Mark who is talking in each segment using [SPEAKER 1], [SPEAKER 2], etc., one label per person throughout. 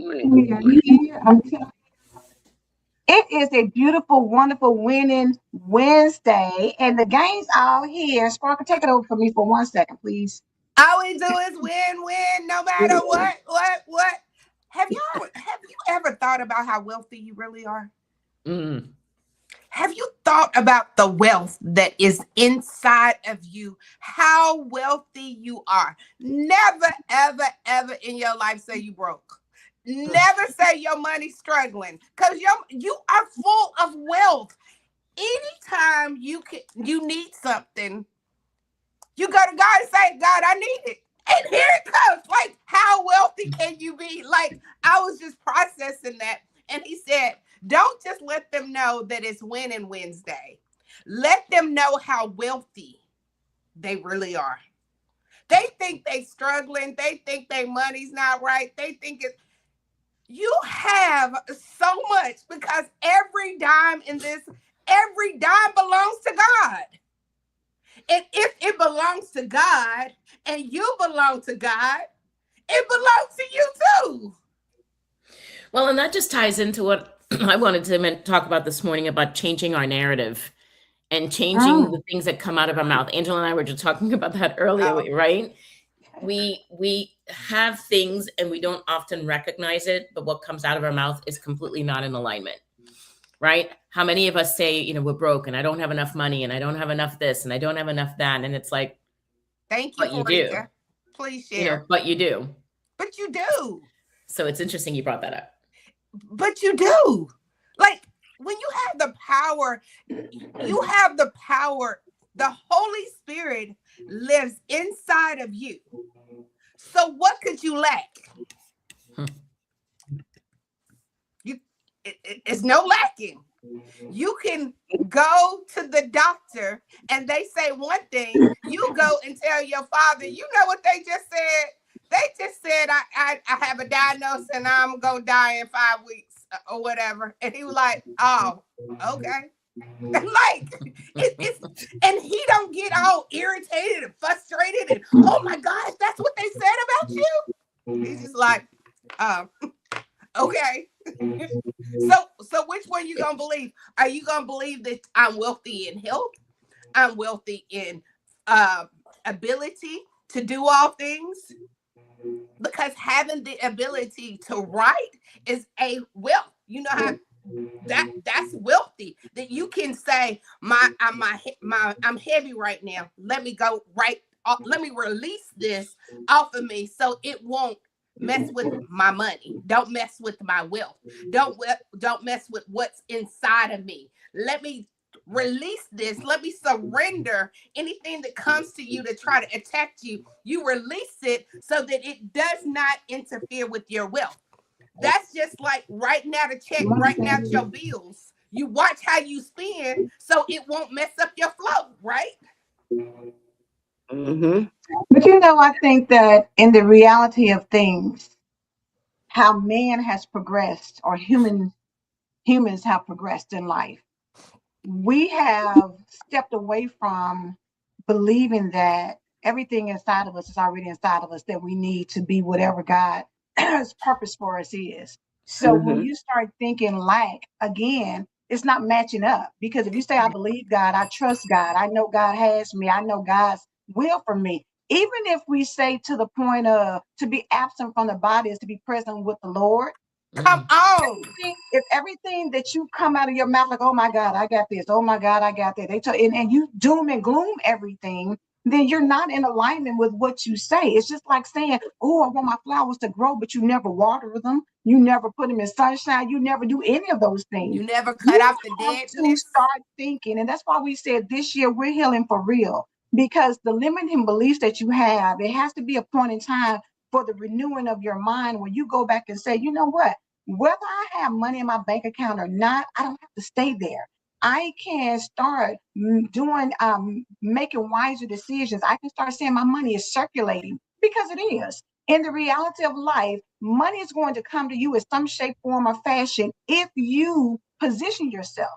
[SPEAKER 1] We are here. It is a beautiful, wonderful winning Wednesday, and the gang's all here. Sparkle, take it over for me for 1 second, please.
[SPEAKER 2] All we do is win, win, no matter what. Have you ever thought about how wealthy you really are?
[SPEAKER 3] Mm.
[SPEAKER 2] Have you thought about the wealth that is inside of you? How wealthy you are. Never, ever, ever in your life say you broke. Never say your money's struggling, because you are full of wealth. Anytime you need something, you go to God and say, God, I need it. And here it comes. Like, how wealthy can you be? Like, I was just processing that. And he said, don't just let them know that it's winning Wednesday. Let them know how wealthy they really are. They think they struggling. They think their money's not right. They think it's, you have so much, because every dime belongs to God. And if it belongs to God and you belong to God, it belongs to you too.
[SPEAKER 3] Well, and that just ties into what I wanted to talk about this morning about changing our narrative and changing the things that come out of our mouth. Angela and I were just talking about that earlier, right? We have things and we don't often recognize it, but what comes out of our mouth is completely not in alignment, right? How many of us say, we're broke and I don't have enough money and I don't have enough this and I don't have enough that. And it's like,
[SPEAKER 2] thank you,
[SPEAKER 3] but you do.
[SPEAKER 2] Please share.
[SPEAKER 3] But you do.
[SPEAKER 2] But you do.
[SPEAKER 3] So it's interesting you brought that up.
[SPEAKER 2] But you do. Like, when you have the power, the Holy Spirit lives inside of you. So what could you lack? It's no lacking. You can go to the doctor and they say one thing. You go and tell your father, you know what they just said? They just said, I have a diagnosis and I'm going to die in 5 weeks or whatever. And he was like, oh, okay. Like, and he don't get all irritated and frustrated and, oh my gosh, that's what they said about you. He's just like, okay. So which one you gonna believe? Are you gonna believe that I'm wealthy in health? I'm wealthy in ability to do all things? Because having the ability to write is a wealth. You know how that's wealthy, that you can say, I'm heavy right now. Let me go right. Let me release this off of me so it won't mess with my money. Don't mess with my wealth. Don't mess with what's inside of me. Let me release this. Let me surrender anything that comes to you to try to attack you. You release it so that it does not interfere with your wealth. That's just like writing out a check, writing out your bills. You watch how you spend so it won't mess up your flow, right?
[SPEAKER 1] Mm-hmm. But I think that in the reality of things, how man has progressed, or humans have progressed in life, we have stepped away from believing that everything inside of us is already inside of us, that we need to be whatever God's purpose for us is. So when you start thinking lack, again, it's not matching up. Because if you say, I believe God, I trust God, I know God has me, I know God's will for me. Even if we say to the point of to be absent from the body is to be present with the Lord.
[SPEAKER 2] Come on.
[SPEAKER 1] If everything that you come out of your mouth, like, oh my God, I got this, oh my God, I got that, and you doom and gloom everything, then you're not in alignment with what you say. It's just like saying, oh, I want my flowers to grow, but you never water them. You never put them in sunshine. You never do any of those things.
[SPEAKER 2] You never cut off the deadness.
[SPEAKER 1] To start thinking. And that's why we said this year we're healing for real. Because the limiting beliefs that you have, it has to be a point in time for the renewing of your mind when you go back and say, you know what? Whether I have money in my bank account or not, I don't have to stay there. I can start doing, making wiser decisions. I can start saying my money is circulating, because it is. In the reality of life, money is going to come to you in some shape, form, or fashion if you position yourself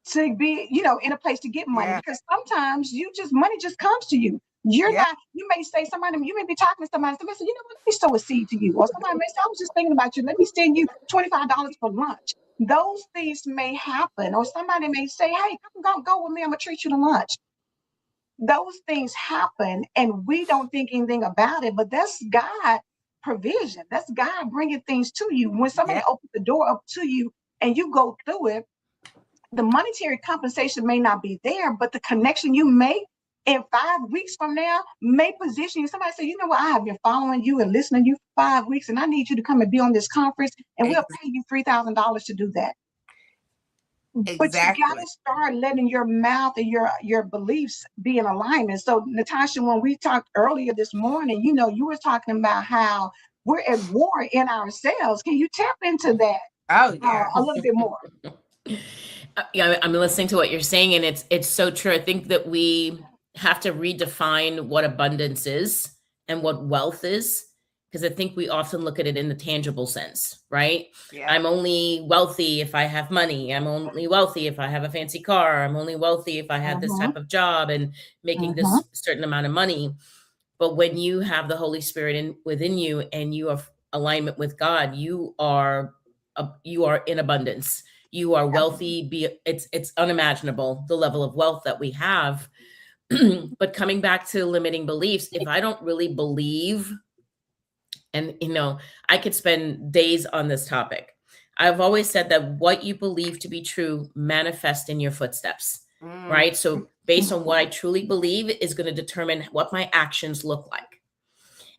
[SPEAKER 1] to be, in a place to get money. Yeah. Because sometimes money just comes to you. You're not, you may say somebody, you may be talking to somebody say, you know what, let me sow a seed to you. Or somebody may say, I was just thinking about you. Let me send you $25 for lunch. Those things may happen. Or somebody may say, hey, go with me. I'm going to treat you to lunch. Those things happen and we don't think anything about it, but that's God provision. That's God bringing things to you. When somebody opens the door up to you and you go through it, the monetary compensation may not be there, but the connection you make in 5 weeks from now may position you. Somebody say, you know what, I have been following you and listening to you for 5 weeks, and I need you to come and be on this conference, and we'll pay you $3,000 to do that. Exactly. But you got to start letting your mouth and your beliefs be in alignment. So, Natasha, when we talked earlier this morning, you know, you were talking about how we're at war in ourselves. Can you tap into that a little bit more?
[SPEAKER 3] Yeah, I'm listening to what you're saying, and it's so true. I think that we have to redefine what abundance is and what wealth is, because I think we often look at it in the tangible sense, right? Yeah. I'm only wealthy if I have money. I'm only wealthy if I have a fancy car. I'm only wealthy if I have this type of job and making this certain amount of money. But when you have the Holy Spirit within you and you have alignment with God, you are in abundance. You are wealthy. It's unimaginable, the level of wealth that we have. But coming back to limiting beliefs, if I don't really believe, and you know, I could spend days on this topic. I've always said that what you believe to be true manifests in your footsteps, right? So based on what I truly believe is going to determine what my actions look like.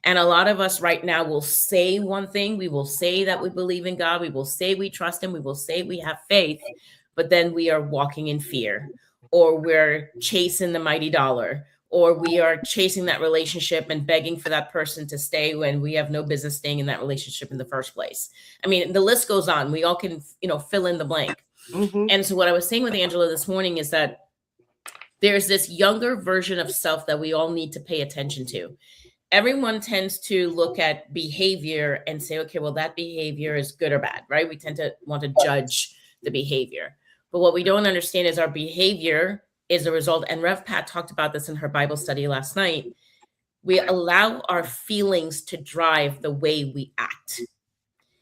[SPEAKER 3] And a lot of us right now will say one thing. We will say that we believe in God. We will say we trust him. We will say we have faith, but then we are walking in fear, or we're chasing the mighty dollar, or we are chasing that relationship and begging for that person to stay when we have no business staying in that relationship in the first place. I mean, the list goes on. We all can, fill in the blank. And so what I was saying with Angela this morning is that there's this younger version of self that we all need to pay attention to. Everyone tends to look at behavior and say, okay, well, that behavior is good or bad, right? We tend to want to judge the behavior. But what we don't understand is our behavior is a result. And Rev Pat talked about this in her Bible study last night. We allow our feelings to drive the way we act.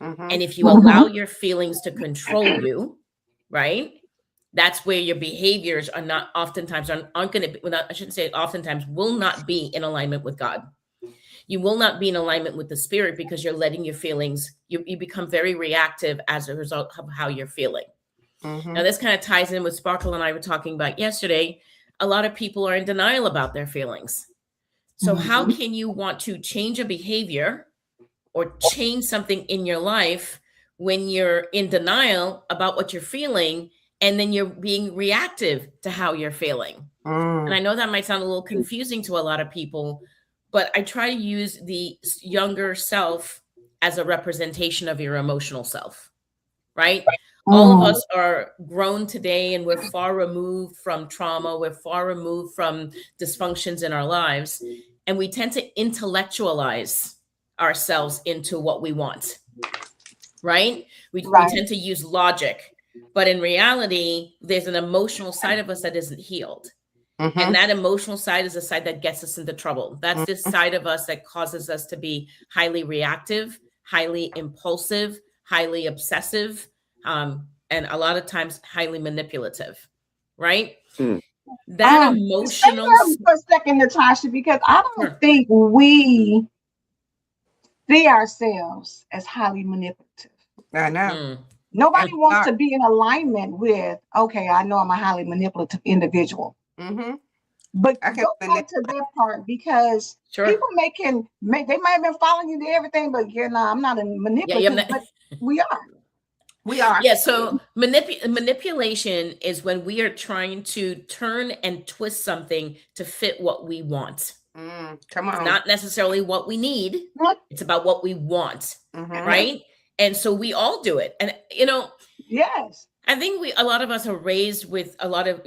[SPEAKER 3] And if you allow your feelings to control you, right? That's where your behaviors are not oftentimes aren't going to be, I shouldn't say oftentimes, will not be in alignment with God. You will not be in alignment with the spirit because you're letting your feelings, you become very reactive as a result of how you're feeling. Now, this kind of ties in with Sparkle and I were talking about yesterday. A lot of people are in denial about their feelings. So how can you want to change a behavior or change something in your life when you're in denial about what you're feeling and then you're being reactive to how you're feeling? And I know that might sound a little confusing to a lot of people, but I try to use the younger self as a representation of your emotional self, right? All of us are grown today and we're far removed from trauma. We're far removed from dysfunctions in our lives. And we tend to intellectualize ourselves into what we want, right? We tend to use logic. But in reality, there's an emotional side of us that isn't healed. And that emotional side is the side that gets us into trouble. That's this side of us that causes us to be highly reactive, highly impulsive, highly obsessive, and a lot of times highly manipulative, right? That emotional...
[SPEAKER 1] Stay there for a second, Natasha, because I don't think we see ourselves as highly manipulative. I know. Nobody wants to be in alignment with, okay, I know I'm a highly manipulative individual. But go back to that part, because people they might have been following you to everything, but I'm not a manipulative, but we are. We are.
[SPEAKER 3] Yeah. So manipulation is when we are trying to turn and twist something to fit what we want. Come on. It's not necessarily what we need. It's about what we want. Right. And so we all do it. And,
[SPEAKER 1] yes.
[SPEAKER 3] I think a lot of us are raised with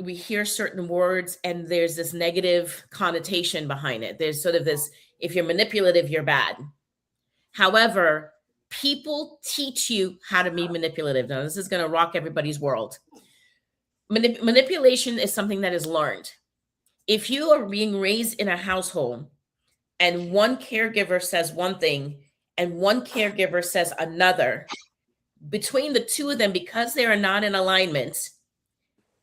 [SPEAKER 3] we hear certain words and there's this negative connotation behind it. There's sort of this, if you're manipulative, you're bad. However, people teach you how to be manipulative. Now, this is going to rock everybody's world. Manipulation is something that is learned. if you are being raised in a household and one caregiver says one thing and one caregiver says another, between the two of them, because they are not in alignment,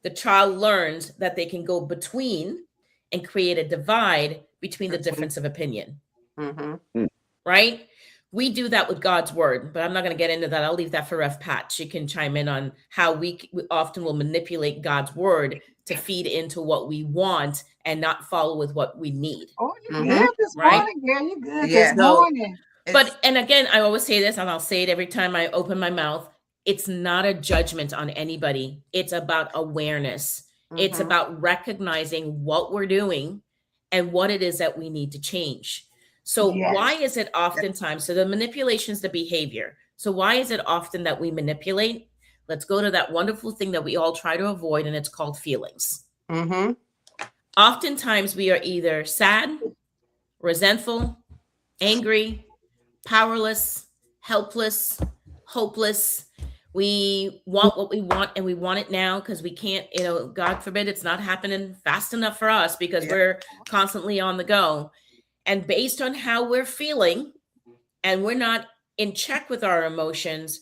[SPEAKER 3] the child learns that they can go between and create a divide between the difference of opinion.
[SPEAKER 2] Mm-hmm.
[SPEAKER 3] Right? We do that with God's word, but I'm not going to get into that. I'll leave that for Ref Pat. She can chime in on how we often will manipulate God's word to feed into what we want and not follow with what we need.
[SPEAKER 1] Oh, you good this morning, girl. You good this morning.
[SPEAKER 3] But, and again, I always say this, and I'll say it every time I open my mouth. It's not a judgment on anybody. It's about awareness. It's about recognizing what we're doing and what it is that we need to change. So why is it oftentimes, so the manipulation is the behavior. So why is it often that we manipulate? Let's go to that wonderful thing that we all try to avoid, and it's called feelings. Oftentimes we are either sad, resentful, angry, powerless, helpless, hopeless. We want what we want, and we want it now because we can't, God forbid it's not happening fast enough for us because we're constantly on the go. And based on how we're feeling, and we're not in check with our emotions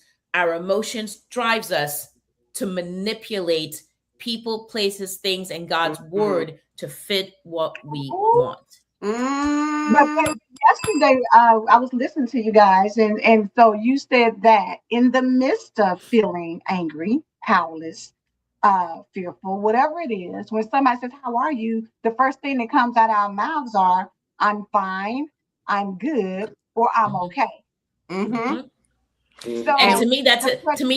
[SPEAKER 3] drives us to manipulate people, places, things, and God's word to fit what we want.
[SPEAKER 1] But yesterday, I was listening to you guys, and so you said that in the midst of feeling angry, powerless, fearful, whatever it is, when somebody says, "How are you?" the first thing that comes out of our mouths are, "I'm fine," "I'm good," or "I'm okay." So,
[SPEAKER 3] and to me,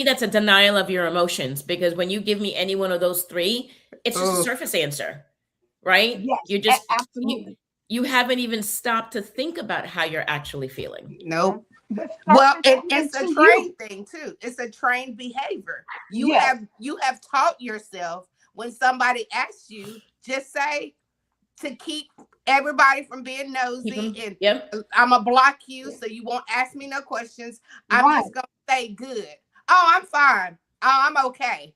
[SPEAKER 3] that's a denial of your emotions, because when you give me any one of those three, it's just a surface answer, right?
[SPEAKER 1] Yes,
[SPEAKER 3] you're just
[SPEAKER 1] absolutely.
[SPEAKER 3] You haven't even stopped to think about how you're actually feeling.
[SPEAKER 2] Nope. Well, it's a trained thing too. It's a trained behavior. You have taught yourself when somebody asks you, just say, to keep everybody from being nosy, and I'm gonna block you so you won't ask me no questions. I'm just gonna say good. Oh, I'm fine. Oh, I'm okay.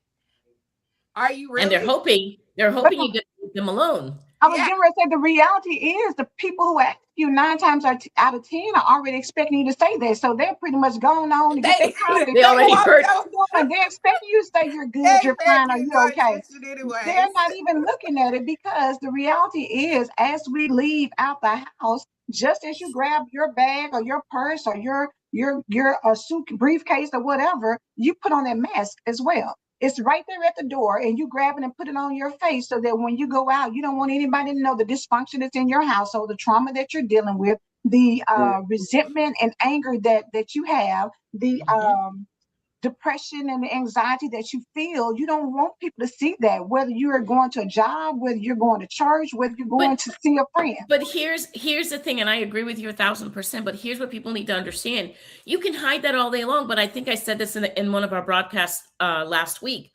[SPEAKER 2] Are you really?
[SPEAKER 3] And they're hoping you're gonna leave them alone.
[SPEAKER 1] I was getting ready to say, the reality is the people who ask you 9 times out of 10 are already expecting you to say that. So they're pretty much going on to get their coffee.
[SPEAKER 3] They already heard.
[SPEAKER 1] They're expecting you to say you're good, you're fine, or you're okay. They're not even looking at it, because the reality is, as we leave out the house, just as you grab your bag or your purse or your suit briefcase or whatever, you put on that mask as well. It's right there at the door, and you grab it and put it on your face so that when you go out, you don't want anybody to know the dysfunction that's in your household, the trauma that you're dealing with, the resentment and anger that you have, the depression and the anxiety that you feel. You don't want people to see that, whether you are going to a job, whether you're going to church, whether you're going to see a friend.
[SPEAKER 3] But here's the thing, and I agree with you 1,000%, but here's what people need to understand. You can hide that all day long, but I think I said this in one of our broadcasts last week.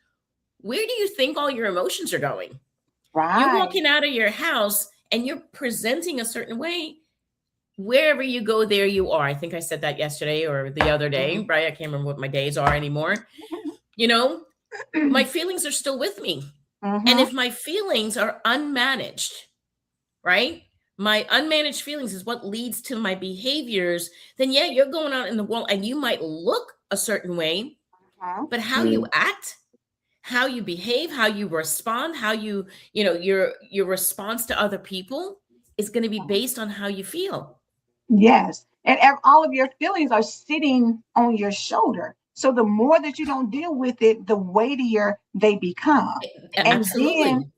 [SPEAKER 3] Where do you think all your emotions are going?
[SPEAKER 1] Right.
[SPEAKER 3] You're walking out of your house and you're presenting a certain way. Wherever you go, there you are. I think I said that yesterday or the other day, right? I can't remember what my days are anymore. My feelings are still with me. And if my feelings are unmanaged, right? My unmanaged feelings is what leads to my behaviors. Then you're going out in the world and you might look a certain way, but how you act, how you behave, how you respond, how your response to other people is going to be based on how you feel.
[SPEAKER 1] Yes. And all of your feelings are sitting on your shoulder. So the more that you don't deal with it, the weightier they become.
[SPEAKER 3] Absolutely.
[SPEAKER 1] And then,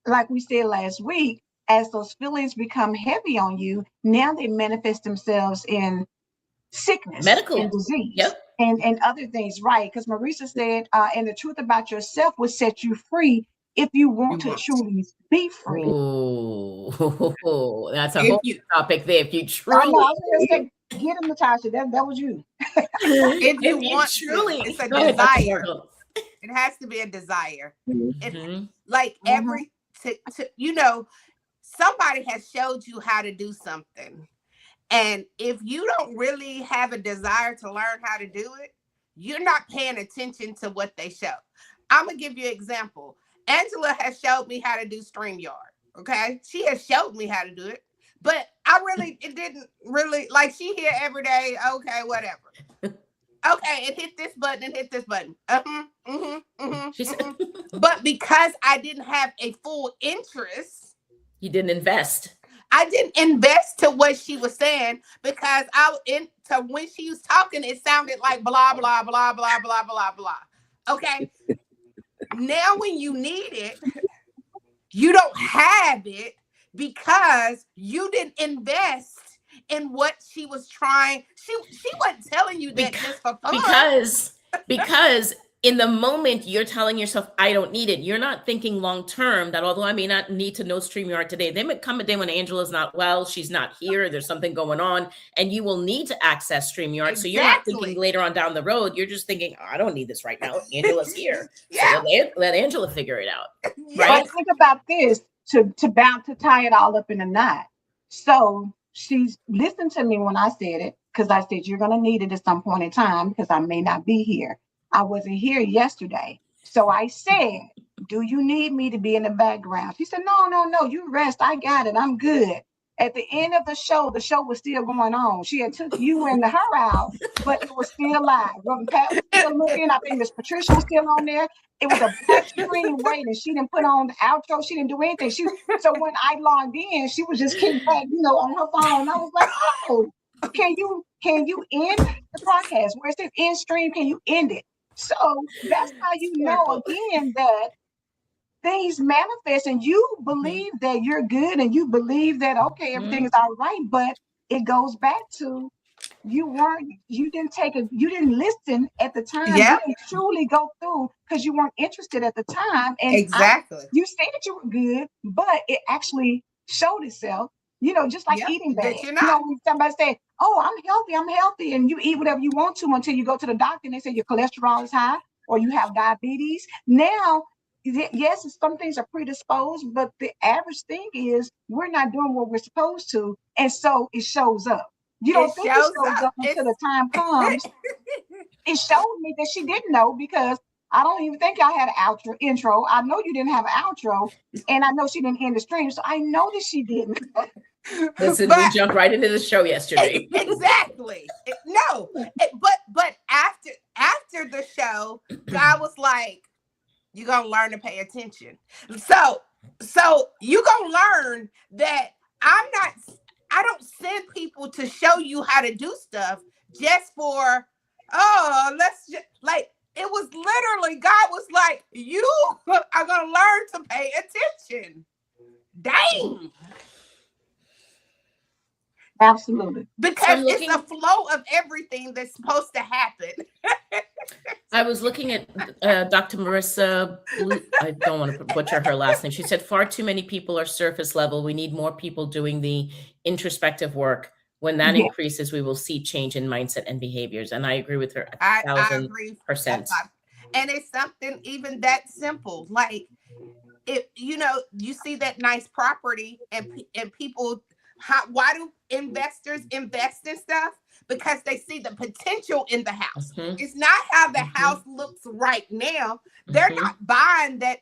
[SPEAKER 1] like we said last week, as those feelings become heavy on you, now they manifest themselves in sickness,
[SPEAKER 3] medical,
[SPEAKER 1] and disease, and other things, right? Because Marisa said, and the truth about yourself will set you free if you want to truly be free.
[SPEAKER 3] Oh, that's a whole topic there. If you truly,
[SPEAKER 1] I know, I was going to say, get him, Natasha. That was you.
[SPEAKER 2] If you want truly, it's a desire. It has to be a desire. It's like somebody has showed you how to do something. And if you don't really have a desire to learn how to do it, you're not paying attention to what they show. I'm going to give you an example. Angela has showed me how to do StreamYard. Okay, she has showed me how to do it, but it didn't really like. She here every day. Okay, whatever. Okay, and hit this button and hit this button.
[SPEAKER 3] She said,
[SPEAKER 2] But because I didn't have a full interest,
[SPEAKER 3] you didn't invest.
[SPEAKER 2] I didn't invest to what she was saying because to when she was talking, it sounded like blah blah blah blah blah blah blah. Okay, now when you need it, you don't have it because you didn't invest in what she was trying. She wasn't telling you that just for fun.
[SPEAKER 3] Because in the moment you're telling yourself, I don't need it. You're not thinking long term that although I may not need to know StreamYard today, there may come a day when Angela's not well, she's not here, there's something going on, and you will need to access StreamYard. Exactly. So you're not thinking later on down the road. You're just thinking, I don't need this right now. Angela's here. Yeah. So let Angela figure it out.
[SPEAKER 1] Right? But think about this to tie it all up in a knot. So she's listened to me when I said it, because I said, you're going to need it at some point in time because I may not be here. I wasn't here yesterday. So I said, do you need me to be in the background? She said, no, you rest. I got it. I'm good. At the end of the show was still going on. She had took you and her out, but it was still live. Pat was still looking. I think Miss Patricia was still on there. It was a black screen waiting. She didn't put on the outro. She didn't do anything. So when I logged in, she was just kicked back, on her phone. I was like, oh, can you end the broadcast? Where it says end stream, can you end it? So that's how you know again that things manifest and you believe that you're good and you believe that, okay, everything is all right. But it goes back to you didn't listen at the time. You didn't truly go through because you weren't interested at the time. And
[SPEAKER 2] exactly.
[SPEAKER 1] You said that you were good, but it actually showed itself. Just like eating bad. When somebody say, oh, I'm healthy, and you eat whatever you want to until you go to the doctor and they say your cholesterol is high or you have diabetes. Now, yes, some things are predisposed, but the average thing is we're not doing what we're supposed to. And so it shows up. You don't think it shows up until the time comes. It showed me that she didn't know because I don't even think I had an intro. I know you didn't have an outro, and I know she didn't end the stream, so I know that she didn't.
[SPEAKER 3] Listen, we jumped right into the show yesterday.
[SPEAKER 2] Exactly. But after the show, God was like, "You're gonna learn to pay attention." So you gonna learn that I don't send people to show you how to do stuff just for it was literally God was like, you are gonna learn to pay attention. Dang.
[SPEAKER 1] Absolutely.
[SPEAKER 2] Because it's a flow of everything that's supposed to happen.
[SPEAKER 3] I was looking at Dr. Marissa Blue. I don't want to butcher her last name. She said, far too many people are surface level. We need more people doing the introspective work. When that increases, we will see change in mindset and behaviors. And I agree with her 1,000%.
[SPEAKER 2] And it's something even that simple. Like, if you see that nice property and people, why do investors invest in stuff? Because they see the potential in the house. It's not how the house looks right now. They're not buying that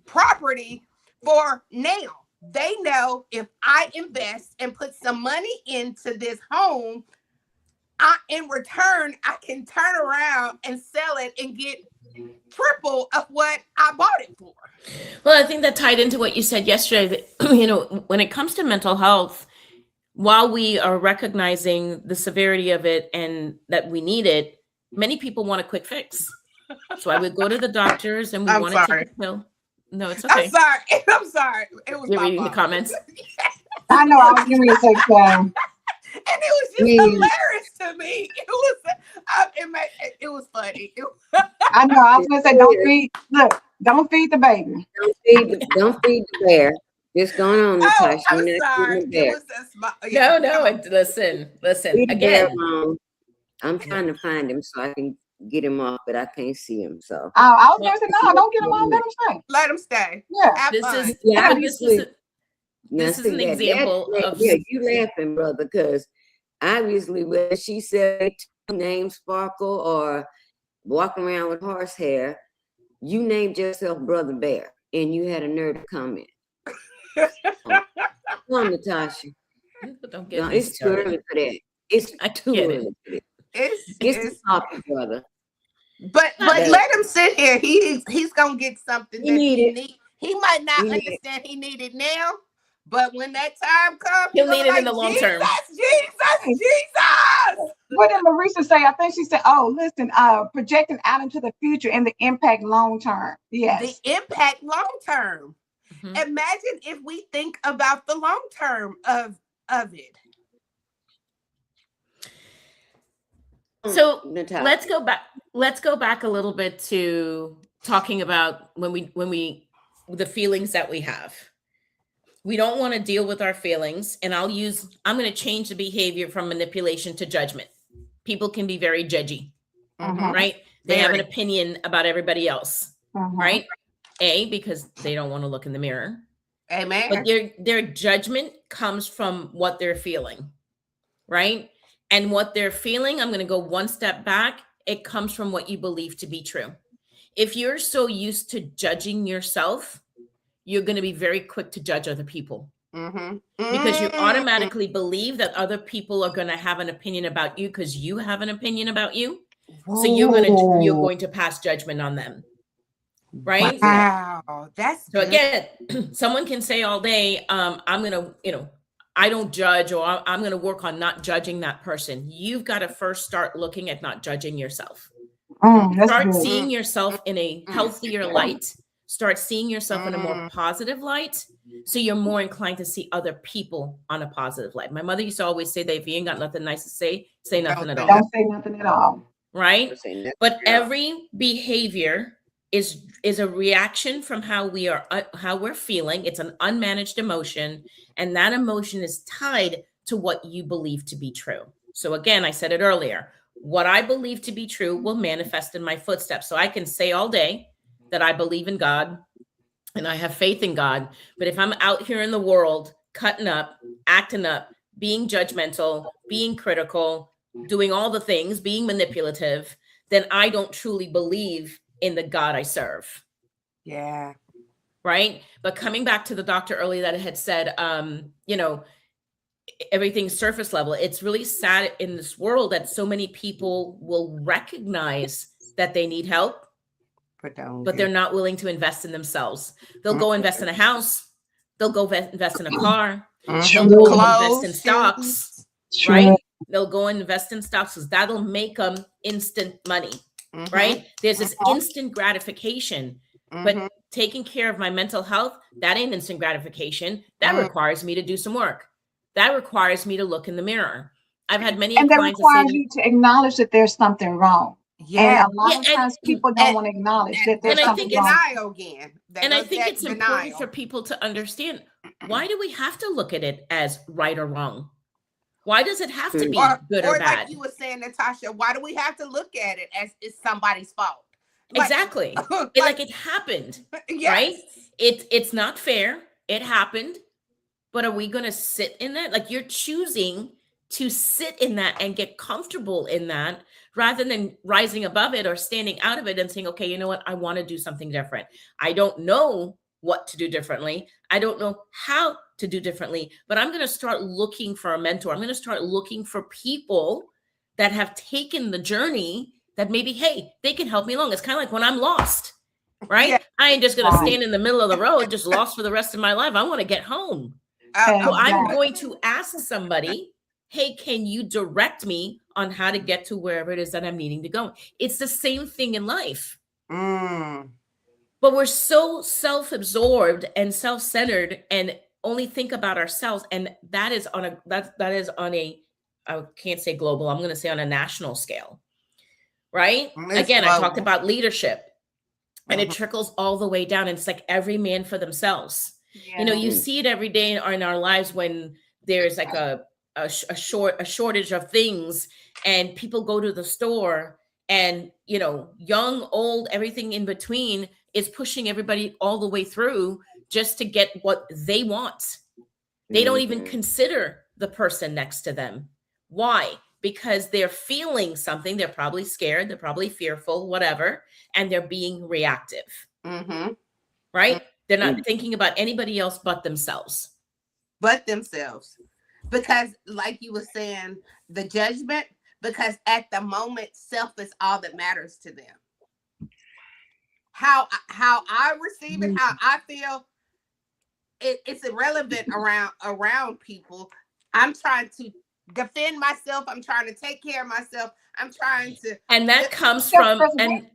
[SPEAKER 2] property for now. They know if I invest and put some money into this home, in return, I can turn around and sell it and get triple of what I bought it for.
[SPEAKER 3] Well, I think that tied into what you said yesterday. That, when it comes to mental health, while we are recognizing the severity of it and that we need it, many people want a quick fix. So I would go to the doctors and we want to take a pill. No, it's okay.
[SPEAKER 2] I'm sorry. It was
[SPEAKER 3] You're reading the comments.
[SPEAKER 1] I know. I was giving you a take time.
[SPEAKER 2] And it was just hilarious to me. It was funny.
[SPEAKER 1] I know. I was gonna say, don't feed the baby.
[SPEAKER 4] Don't feed the bear. Just going on, Natasha.
[SPEAKER 2] I'm sorry.
[SPEAKER 3] Listen.
[SPEAKER 4] Feed
[SPEAKER 3] Again.
[SPEAKER 4] I'm trying to find him so I can get him off, but I can't see him. So
[SPEAKER 1] I was gonna say, no, don't get him off. Let him stay.
[SPEAKER 2] Let him stay.
[SPEAKER 1] Yeah.
[SPEAKER 3] This is an example of
[SPEAKER 4] you laughing, brother, because obviously when she said name Sparkle or walking around with horsehair, you named yourself Brother Bear and you had a nerve to comment. Come on, Natasha.
[SPEAKER 3] Don't get
[SPEAKER 4] No,
[SPEAKER 3] me
[SPEAKER 4] it's too
[SPEAKER 3] started.
[SPEAKER 4] early for that. It's
[SPEAKER 3] I
[SPEAKER 4] too
[SPEAKER 3] get
[SPEAKER 4] early
[SPEAKER 3] it.
[SPEAKER 4] for that.
[SPEAKER 2] It's
[SPEAKER 4] Get the topic, brother.
[SPEAKER 2] but
[SPEAKER 4] That-
[SPEAKER 2] let him sit here. He's gonna get something
[SPEAKER 4] He
[SPEAKER 2] that
[SPEAKER 4] need
[SPEAKER 2] he
[SPEAKER 4] it.
[SPEAKER 2] need. He might not
[SPEAKER 4] He need it.
[SPEAKER 2] understand he need it now, but when that time comes,
[SPEAKER 3] He'll
[SPEAKER 2] he'll
[SPEAKER 3] need
[SPEAKER 2] be
[SPEAKER 3] it
[SPEAKER 2] like,
[SPEAKER 3] in the long
[SPEAKER 2] Jesus,
[SPEAKER 3] term.
[SPEAKER 2] Jesus, Jesus.
[SPEAKER 1] What did Marisa say? I think she said, "Oh, listen, projecting out into the future and the impact long term." Yes.
[SPEAKER 2] The impact long term.
[SPEAKER 3] Mhm.
[SPEAKER 2] Imagine if we think about the long term of it.
[SPEAKER 3] So
[SPEAKER 4] Natasha.
[SPEAKER 3] let's go back a little bit to talking about when we the feelings that we have. We don't want to deal with our feelings, and I'm going to change the behavior from manipulation to judgment. People can be very judgy,
[SPEAKER 1] Mhm.
[SPEAKER 3] right? They have an
[SPEAKER 2] Very.
[SPEAKER 3] opinion about everybody else,
[SPEAKER 1] Mhm.
[SPEAKER 3] right? Because they don't want to look in the mirror.
[SPEAKER 2] Amen.
[SPEAKER 3] But their judgment comes from what they're feeling, right? And what they're feeling, I'm going to go one step back. It comes from what you believe to be true. If you're so used to judging yourself, you're going to be very quick to judge other people
[SPEAKER 2] Mm-hmm.
[SPEAKER 3] because you automatically believe that other people are going to have an opinion about you because you have an opinion about you. So you're going to pass judgment on them, right?
[SPEAKER 2] Wow, that's
[SPEAKER 3] So
[SPEAKER 2] good.
[SPEAKER 3] again, someone can say all day, I'm going to, I don't judge, or I'm going to work on not judging that person. You've got to first start looking at not judging yourself.
[SPEAKER 1] That's
[SPEAKER 3] Start
[SPEAKER 1] good.
[SPEAKER 3] seeing yourself in a healthier light. Start seeing yourself in a more positive light. So you're more inclined to see other people on a positive light. My mother used to always say that if you ain't got nothing nice to say nothing at all.
[SPEAKER 1] Don't say nothing at all.
[SPEAKER 3] Right? But every behavior is a reaction from how we're feeling. It's an unmanaged emotion, and that emotion is tied to what you believe to be true. So again, I said it earlier, what I believe to be true will manifest in my footsteps. So I can say all day that I believe in God and I have faith in God, but if I'm out here in the world cutting up, acting up, being judgmental, being critical, doing all the things, being manipulative, then I don't truly believe in the God I serve.
[SPEAKER 2] Yeah.
[SPEAKER 3] Right. But coming back to the doctor earlier that had said, everything's surface level. It's really sad in this world that so many people will recognize that they need help, but they're not willing to invest in themselves. They'll go invest in a house. They'll go invest in a car. They'll go invest in stocks, right? They'll go invest in stocks because that'll make them instant money, right? There's this instant gratification, but taking care of my mental health, that ain't instant gratification. That requires me to do some work. That requires me to look in the mirror. I've had many
[SPEAKER 1] and that
[SPEAKER 3] clients
[SPEAKER 1] requires you to acknowledge that there's something wrong.
[SPEAKER 2] Yeah.
[SPEAKER 1] And a lot of times people don't want to acknowledge that there's something wrong.
[SPEAKER 2] Denial again.
[SPEAKER 3] And I think it's important for people to understand, why do we have to look at it as right or wrong? Why does it have to be good or bad?
[SPEAKER 2] Like you were saying, Natasha, why do we have to look at it as it's somebody's fault?
[SPEAKER 3] Exactly. Like it happened, right? It's not fair. It happened. But are we going to sit in that? Like you're choosing to sit in that and get comfortable in that rather than rising above it or standing out of it and saying, okay, you know what? I want to do something different. I don't know what to do differently. I don't know how to do differently, but I'm going to start looking for a mentor. I'm going to start looking for people that have taken the journey that maybe, hey, they can help me along. It's kind of like when I'm lost, right? Yeah. I ain't just going to stand in the middle of the road, just lost for the rest of my life. I want to get home. So I'm going to ask somebody, hey, can you direct me on how to get to wherever it is that I'm needing to go? It's the same thing in life. But we're so self-absorbed and self-centered and only think about ourselves. And that is on a, I can't say global, I'm going to say on a national scale, right? Again, global. I talked about leadership and it trickles all the way down. And it's like every man for themselves. Yeah. You see it every day in our lives when there's like a shortage of things and people go to the store and, young, old, everything in between is pushing everybody all the way through just to get what they want. They don't even consider the person next to them. Why? Because they're feeling something. They're probably scared. They're probably fearful, whatever. And they're being reactive. Right? They're not thinking about anybody else but themselves.
[SPEAKER 2] Because like you were saying, the judgment, because at the moment, self is all that matters to them. How I receive it, how I feel, it's irrelevant around people. I'm trying to defend myself. I'm trying to take care of myself. I'm trying to,
[SPEAKER 3] and that comes from, and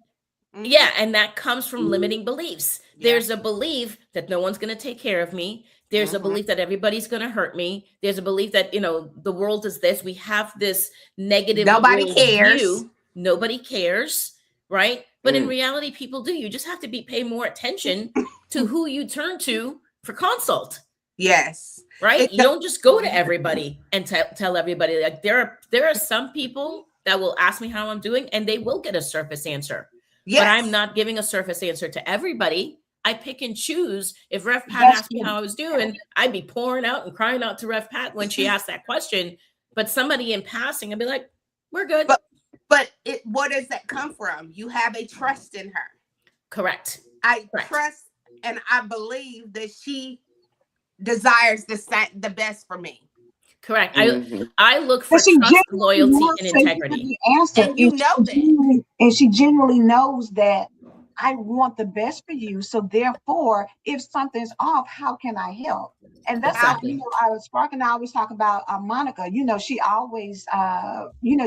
[SPEAKER 2] Mhm.
[SPEAKER 3] yeah, and that comes from limiting beliefs.
[SPEAKER 2] Yeah.
[SPEAKER 3] There's a belief that no one's going to take care of me. There's a belief that everybody's going to hurt me. There's a belief that, the world is this. We have this negative
[SPEAKER 2] Nobody cares.
[SPEAKER 3] view. Nobody cares, right? But in reality, people do. You just have to pay more attention to who you turn to for consult.
[SPEAKER 2] Yes.
[SPEAKER 3] Right? You don't just go to everybody and tell everybody. Like there are some people that will ask me how I'm doing, and they will get a surface answer. Yes. But I'm not giving a surface answer to everybody. I pick and choose. If Ref Pat asked me how I was doing, I'd be pouring out and crying out to Ref Pat when she asked that question. But somebody in passing, I'd be like, we're good.
[SPEAKER 2] But where does that come from? You have a trust in her.
[SPEAKER 3] Correct.
[SPEAKER 2] I trust and I believe that she desires the best for me.
[SPEAKER 3] Correct. I look for trust, loyalty, and integrity.
[SPEAKER 2] And you know that.
[SPEAKER 1] And she genuinely knows that I want the best for you. So therefore, if something's off, how can I help? And that's
[SPEAKER 3] exactly.
[SPEAKER 1] how, Spark and I always talk about Monica. She always,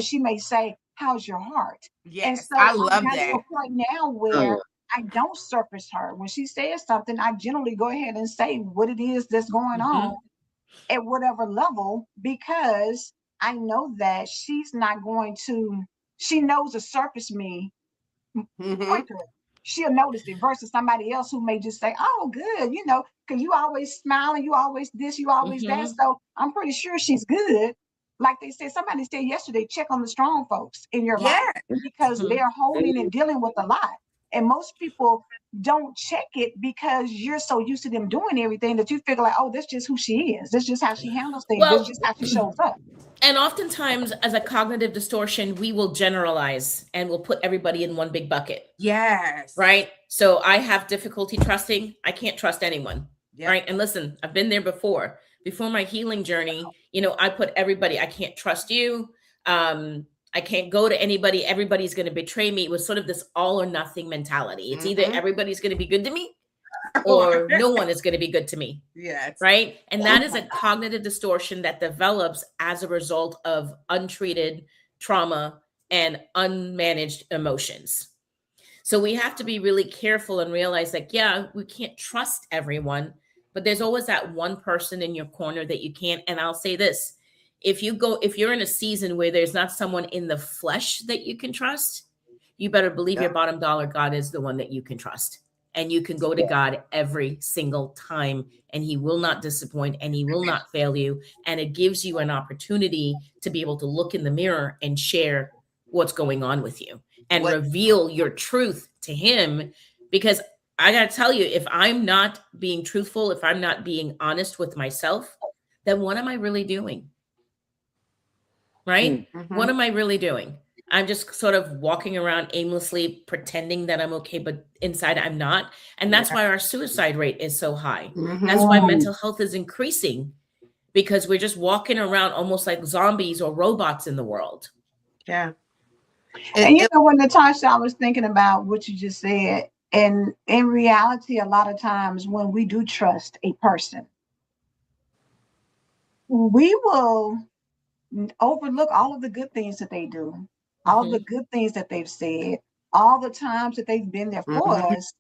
[SPEAKER 1] she may say, "How's your heart?"
[SPEAKER 2] Yes,
[SPEAKER 1] and so
[SPEAKER 2] I love that.
[SPEAKER 1] To a point now where I don't surface her. When she says something, I generally go ahead and say what it is that's going on at whatever level, because I know that she's not going to, she knows the surface me quicker. She'll notice it versus somebody else who may just say, "Oh, good," because you always smiling, you always this, you always that. So I'm pretty sure she's good. Like they said, somebody said yesterday, check on the strong folks in your life, because they're holding and dealing with a lot. And most people don't check it because you're so used to them doing everything that you figure like, oh, that's just who she is. That's just how she handles things. That's just how she shows up.
[SPEAKER 3] And oftentimes, as a cognitive distortion, we will generalize and we'll put everybody in one big bucket.
[SPEAKER 2] Yes.
[SPEAKER 3] Right? So I have difficulty trusting. I can't trust anyone. Yep. Right? And listen, I've been there before. Before my healing journey, I put everybody, I can't trust you. I can't go to anybody. Everybody's going to betray me. It was sort of this all or nothing mentality. It's either everybody's going to be good to me or no one is going to be good to me.
[SPEAKER 2] Yes.
[SPEAKER 3] Right. And that is a cognitive distortion that develops as a result of untreated trauma and unmanaged emotions. So we have to be really careful and realize that, we can't trust everyone, but there's always that one person in your corner that you can't. And I'll say this. If you're in a season where there's not someone in the flesh that you can trust, you better believe your bottom dollar God is the one that you can trust. And you can go to God every single time, and he will not disappoint and he will not fail you. And it gives you an opportunity to be able to look in the mirror and share what's going on with you and reveal your truth to him. Because I got to tell you, if I'm not being truthful, if I'm not being honest with myself, then what am I really doing? Right? What am I really doing? I'm just sort of walking around aimlessly pretending that I'm okay, but inside I'm not. And that's why our suicide rate is so high. That's why mental health is increasing, because we're just walking around almost like zombies or robots in the world.
[SPEAKER 2] Yeah.
[SPEAKER 1] And when Natashah, I was thinking about what you just said. And in reality, a lot of times when we do trust a person, we will overlook all of the good things that they do, all of the good things that they've said, all the times that they've been there for us,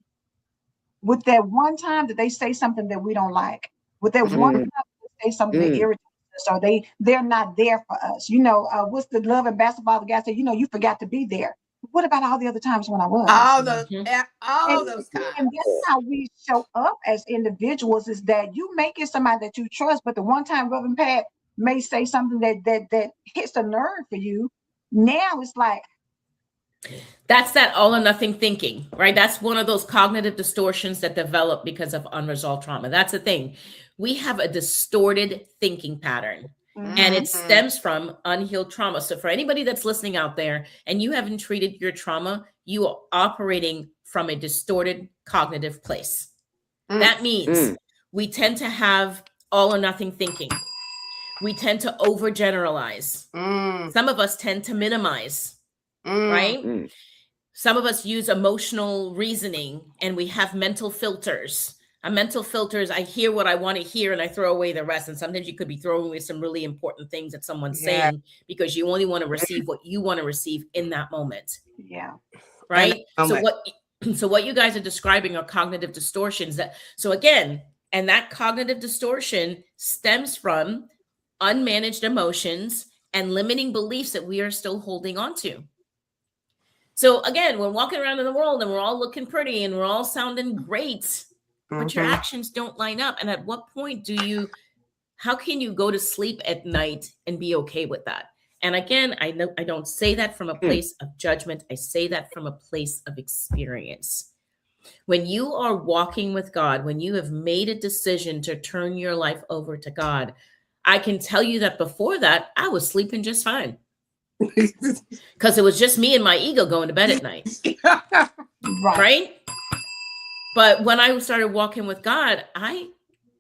[SPEAKER 1] with that one time that they say something that we don't like, with that one time they say something that irritates us, or they're not there for us. What's the Love and Basketball? The guy said, you forgot to be there. What about all the other times when I was?
[SPEAKER 2] All those times.
[SPEAKER 1] And that's how we show up as individuals, is that you make it somebody that you trust, but the one time Reverend Pat may say something that hits a nerve for you. Now it's like,
[SPEAKER 3] that's that all or nothing thinking, right? That's one of those cognitive distortions that develop because of unresolved trauma. That's the thing. We have a distorted thinking pattern, and it stems from unhealed trauma. So for anybody that's listening out there and you haven't treated your trauma, you are operating from a distorted cognitive place. That means we tend to have all or nothing thinking. We tend to overgeneralize. Some of us tend to minimize, right? Some of us use emotional reasoning, and we have mental filters. A mental filter is I hear what I want to hear and I throw away the rest. And sometimes you could be throwing away some really important things that someone's saying because you only want to receive what you want to receive in that moment.
[SPEAKER 1] Yeah.
[SPEAKER 3] Right. So what you guys are describing are cognitive distortions. So again, and that cognitive distortion stems from unmanaged emotions and limiting beliefs that we are still holding on to. So again, we're walking around in the world and we're all looking pretty and we're all sounding great, but your actions don't line up. And at what point how can you go to sleep at night and be okay with that? And again, I don't say that from a place of judgment. I say that from a place of experience. When you are walking with God, when you have made a decision to turn your life over to God, I can tell you that before that, I was sleeping just fine. Because it was just me and my ego going to bed at night. Right? But when I started walking with God, I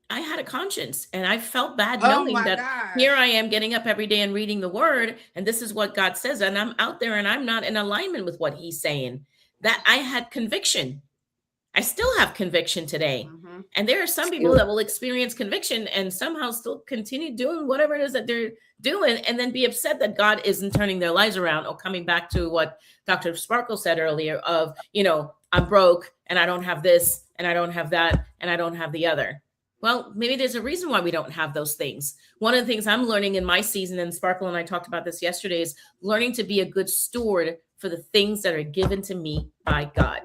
[SPEAKER 3] had a conscience and I felt bad knowing that here I am getting up every day and reading the word. And this is what God says. And I'm out there and I'm not in alignment with what he's saying. That I had conviction. I still have conviction today. And there are some people that will experience conviction and somehow still continue doing whatever it is that they're doing and then be upset that God isn't turning their lives around, or coming back to what Dr. Sparkle said earlier of, I'm broke and I don't have this and I don't have that and I don't have the other. Well, maybe there's a reason why we don't have those things. One of the things I'm learning in my season, and Sparkle and I talked about this yesterday, is learning to be a good steward for the things that are given to me by God.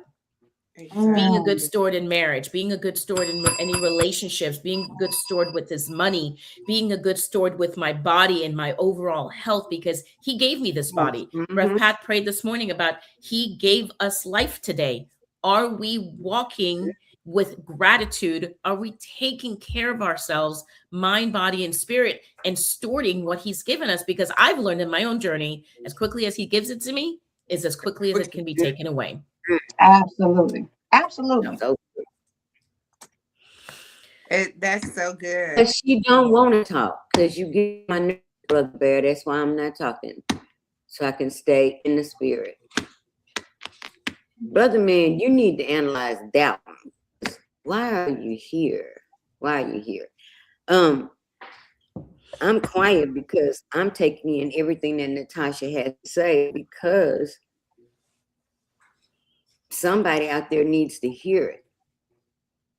[SPEAKER 3] Being a good steward in marriage, being a good steward in any relationships, being a good steward with his money, being a good steward with my body and my overall health, because he gave me this body. Rev Pat prayed this morning about he gave us life today. Are we walking with gratitude? Are we taking care of ourselves, mind, body, and spirit, and stewarding what he's given us? Because I've learned in my own journey, as quickly as he gives it to me is as quickly as it can be taken away.
[SPEAKER 1] Absolutely.
[SPEAKER 2] That's so good.
[SPEAKER 4] But she don't want to talk because you get my nerves, Brother Bear. That's why I'm not talking. So I can stay in the spirit. Brother Man, you need to analyze that one. Why are you here? I'm quiet because I'm taking in everything that Natashah has to say, because somebody out there needs to hear it.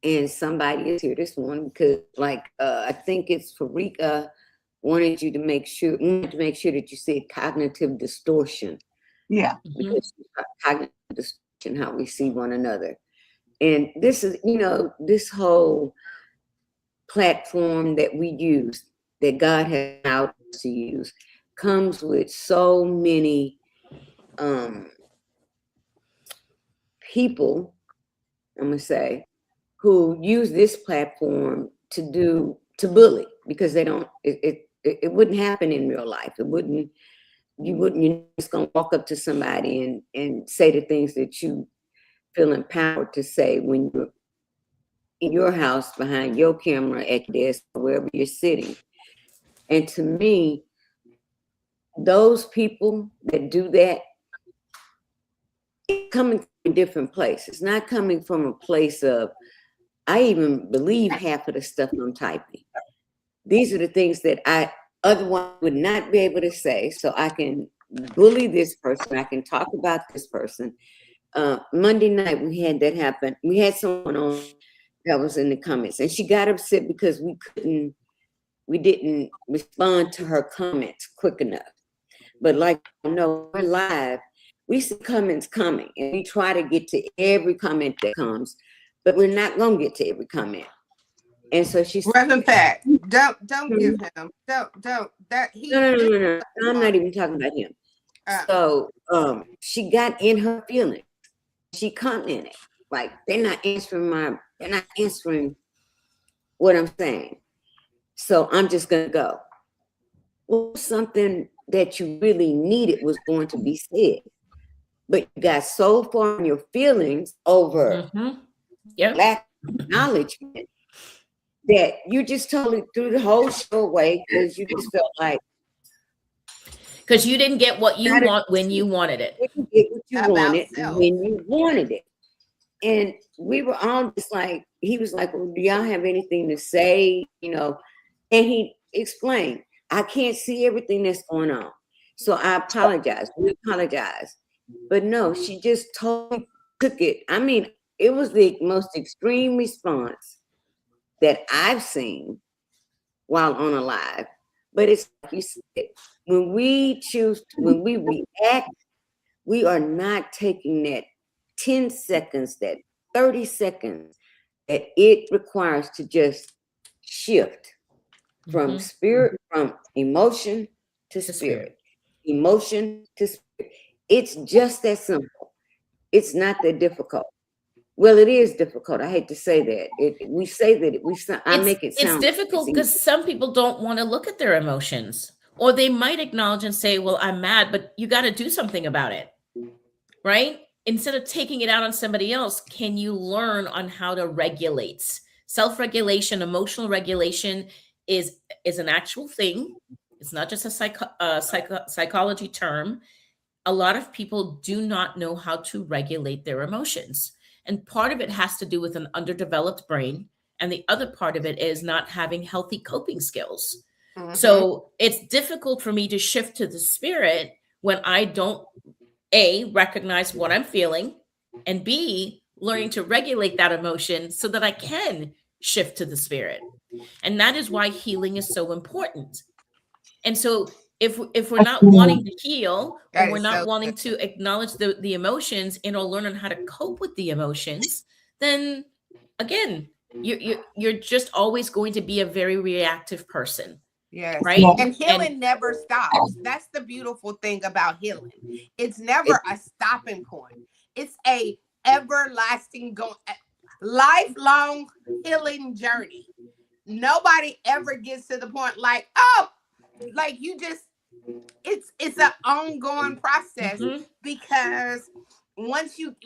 [SPEAKER 4] And somebody is here this morning because, I think it's Farika wanted to make sure that you said cognitive distortion.
[SPEAKER 1] Yeah.
[SPEAKER 4] Because cognitive distortion, how we see one another. And this is, this whole platform that we use, that God has allowed us to use, comes with so many people, I'm going to say, who use this platform to bully, because they don't, it wouldn't happen in real life. You're just going to walk up to somebody and say the things that you feel empowered to say when you're in your house behind your camera at your desk or wherever you're sitting. And to me, those people that do that, it's coming from a different place. It's not coming from a place of, I even believe half of the stuff I'm typing. These are the things that I otherwise would not be able to say, so I can bully this person. I can talk about this person. Monday night, we had that happen. We had someone on that was in the comments, and she got upset because we didn't respond to her comments quick enough. But we're live. We see comments coming, and we try to get to every comment that comes, but we're not gonna get to every comment. And so she said,
[SPEAKER 2] Reverend Pat, don't give him, don't that he.
[SPEAKER 4] No. I'm not even talking about him. So she got in her feelings. She commented like they're not answering what I'm saying. So I'm just gonna go. Well, something that you really needed was going to be said, but you got so far in your feelings over lack acknowledgement that you just totally threw the whole show away because you just felt like,
[SPEAKER 3] because you didn't get what you want when you wanted it.
[SPEAKER 4] you get what you
[SPEAKER 2] About
[SPEAKER 4] wanted
[SPEAKER 2] self.
[SPEAKER 4] when you wanted it. And we were all just like, he was like, well, do y'all have anything to say? You know, and he explained, I can't see everything that's going on. So I apologize. We apologize. But no, she just totally took it. I mean, it was the most extreme response that I've seen while on a live. But it's like you said, when we react, we are not taking that 10 seconds, that 30 seconds that it requires to just shift from spirit, from emotion to spirit, emotion to spirit. It's just that simple. It's not that difficult. Well, it is difficult. I hate to say that. We say that I make it sound.
[SPEAKER 3] It's difficult because some people don't want to look at their emotions, or they might acknowledge and say, well, I'm mad, but you got to do something about it, right? Instead of taking it out on somebody else, can you learn on how to regulate? Self-regulation, emotional regulation is an actual thing. It's not just a psychology term. A lot of people do not know how to regulate their emotions. And part of it has to do with an underdeveloped brain. And the other part of it is not having healthy coping skills. So it's difficult for me to shift to the spirit when I don't, A, recognize what I'm feeling, and B, learning to regulate that emotion so that I can shift to the spirit. And that is why healing is so important. And so if we're not wanting to heal, or we're not wanting to acknowledge the emotions and or learn on how to cope with the emotions, then again, you're just always going to be a very reactive person.
[SPEAKER 2] Yes.
[SPEAKER 3] Right.
[SPEAKER 2] And healing never stops. That's the beautiful thing about healing. It's never a stopping point. It's a everlasting lifelong healing journey. Nobody ever gets to the point like, oh, like you just, it's an ongoing process, because once you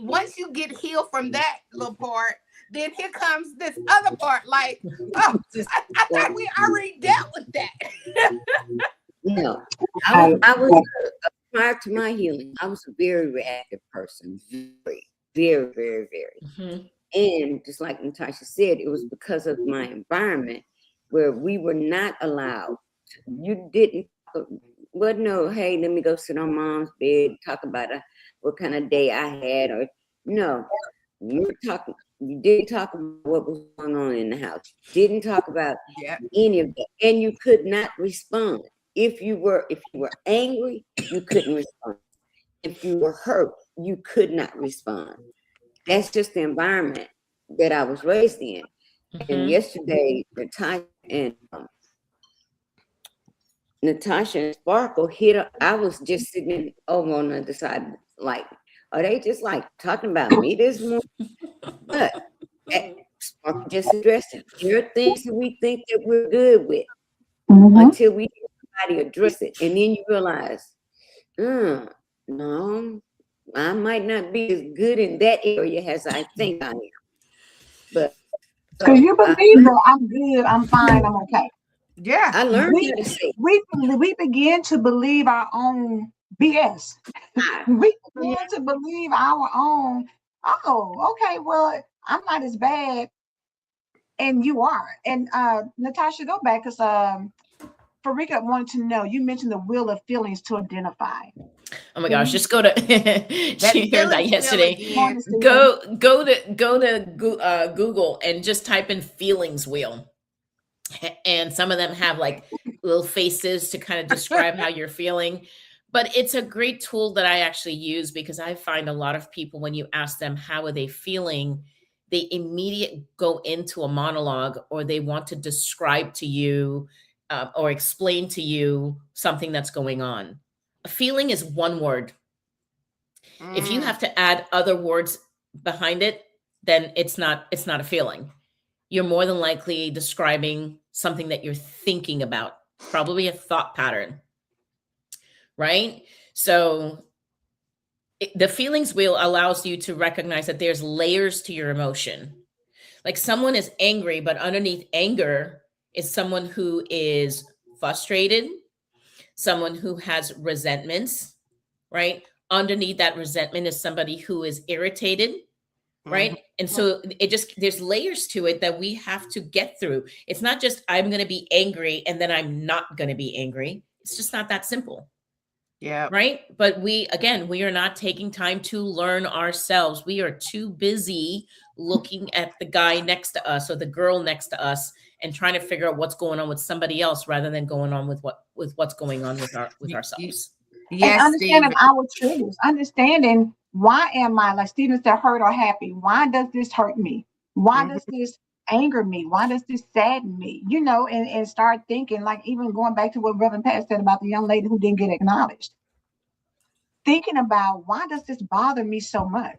[SPEAKER 2] get healed from that little part, then here comes this other part. Like, oh, I thought we already dealt with that.
[SPEAKER 4] No, I was prior to my healing, I was a very reactive person, very, very, very, very. And just like Natashah said, it was because of my environment where we were not allowed. You didn't. Well, no, hey, let me go sit on mom's bed and talk about what kind of day I had, or no, you didn't talk about what was going on in the house. You didn't talk about any of that, and you could not respond. If you were angry, you couldn't respond. If you were hurt, you could not respond. That's just the environment that I was raised in. And yesterday, Natashah and Sparkle hit. I was just sitting over on the other side, like, are they just like talking about me this morning? But Sparkle just addressed it. There are things that we think that we're good with until we hear somebody address it, and then you realize, no, I might not be as good in that area as I think I am. But
[SPEAKER 1] because you believe that I'm good, I'm fine, I'm okay.
[SPEAKER 2] Yeah,
[SPEAKER 4] I learned how to say.
[SPEAKER 1] We begin to believe our own BS. We begin to believe our own. Oh, okay. Well, I'm not as bad, and you are. And Natashah, go back because Farika wanted to know. You mentioned the wheel of feelings to identify.
[SPEAKER 3] Oh my gosh, just go to she heard that yesterday. Go to Google and just type in feelings wheel. And some of them have like little faces to kind of describe how you're feeling. But it's a great tool that I actually use because I find a lot of people, when you ask them how are they feeling, they immediately go into a monologue, or they want to describe to you or explain to you something that's going on. A feeling is one word. If you have to add other words behind it, then it's not a feeling. You're more than likely describing something that you're thinking about, probably a thought pattern, right? So the feelings wheel allows you to recognize that there's layers to your emotion. Like someone is angry, but underneath anger is someone who is frustrated, someone who has resentments, right? Underneath that resentment is somebody who is irritated, right?
[SPEAKER 2] Mhm.
[SPEAKER 3] And so it just, there's layers to it that we have to get through. It's not just I'm going to be angry and then I'm not going to be angry. It's just not that simple.
[SPEAKER 2] Yeah.
[SPEAKER 3] Right. But we are not taking time to learn ourselves. We are too busy looking at the guy next to us or the girl next to us and trying to figure out what's going on with somebody else rather than going on with what's going on with ourselves.
[SPEAKER 1] And
[SPEAKER 2] Yes,
[SPEAKER 1] understanding
[SPEAKER 2] Stephen.
[SPEAKER 1] our triggers, understanding why am I, like Stephen said, hurt or happy? Why does this hurt me? Why does this anger me? Why does this sadden me? You know, and start thinking, like even going back to what Reverend Pat said about the young lady who didn't get acknowledged. Thinking about why does this bother me so much?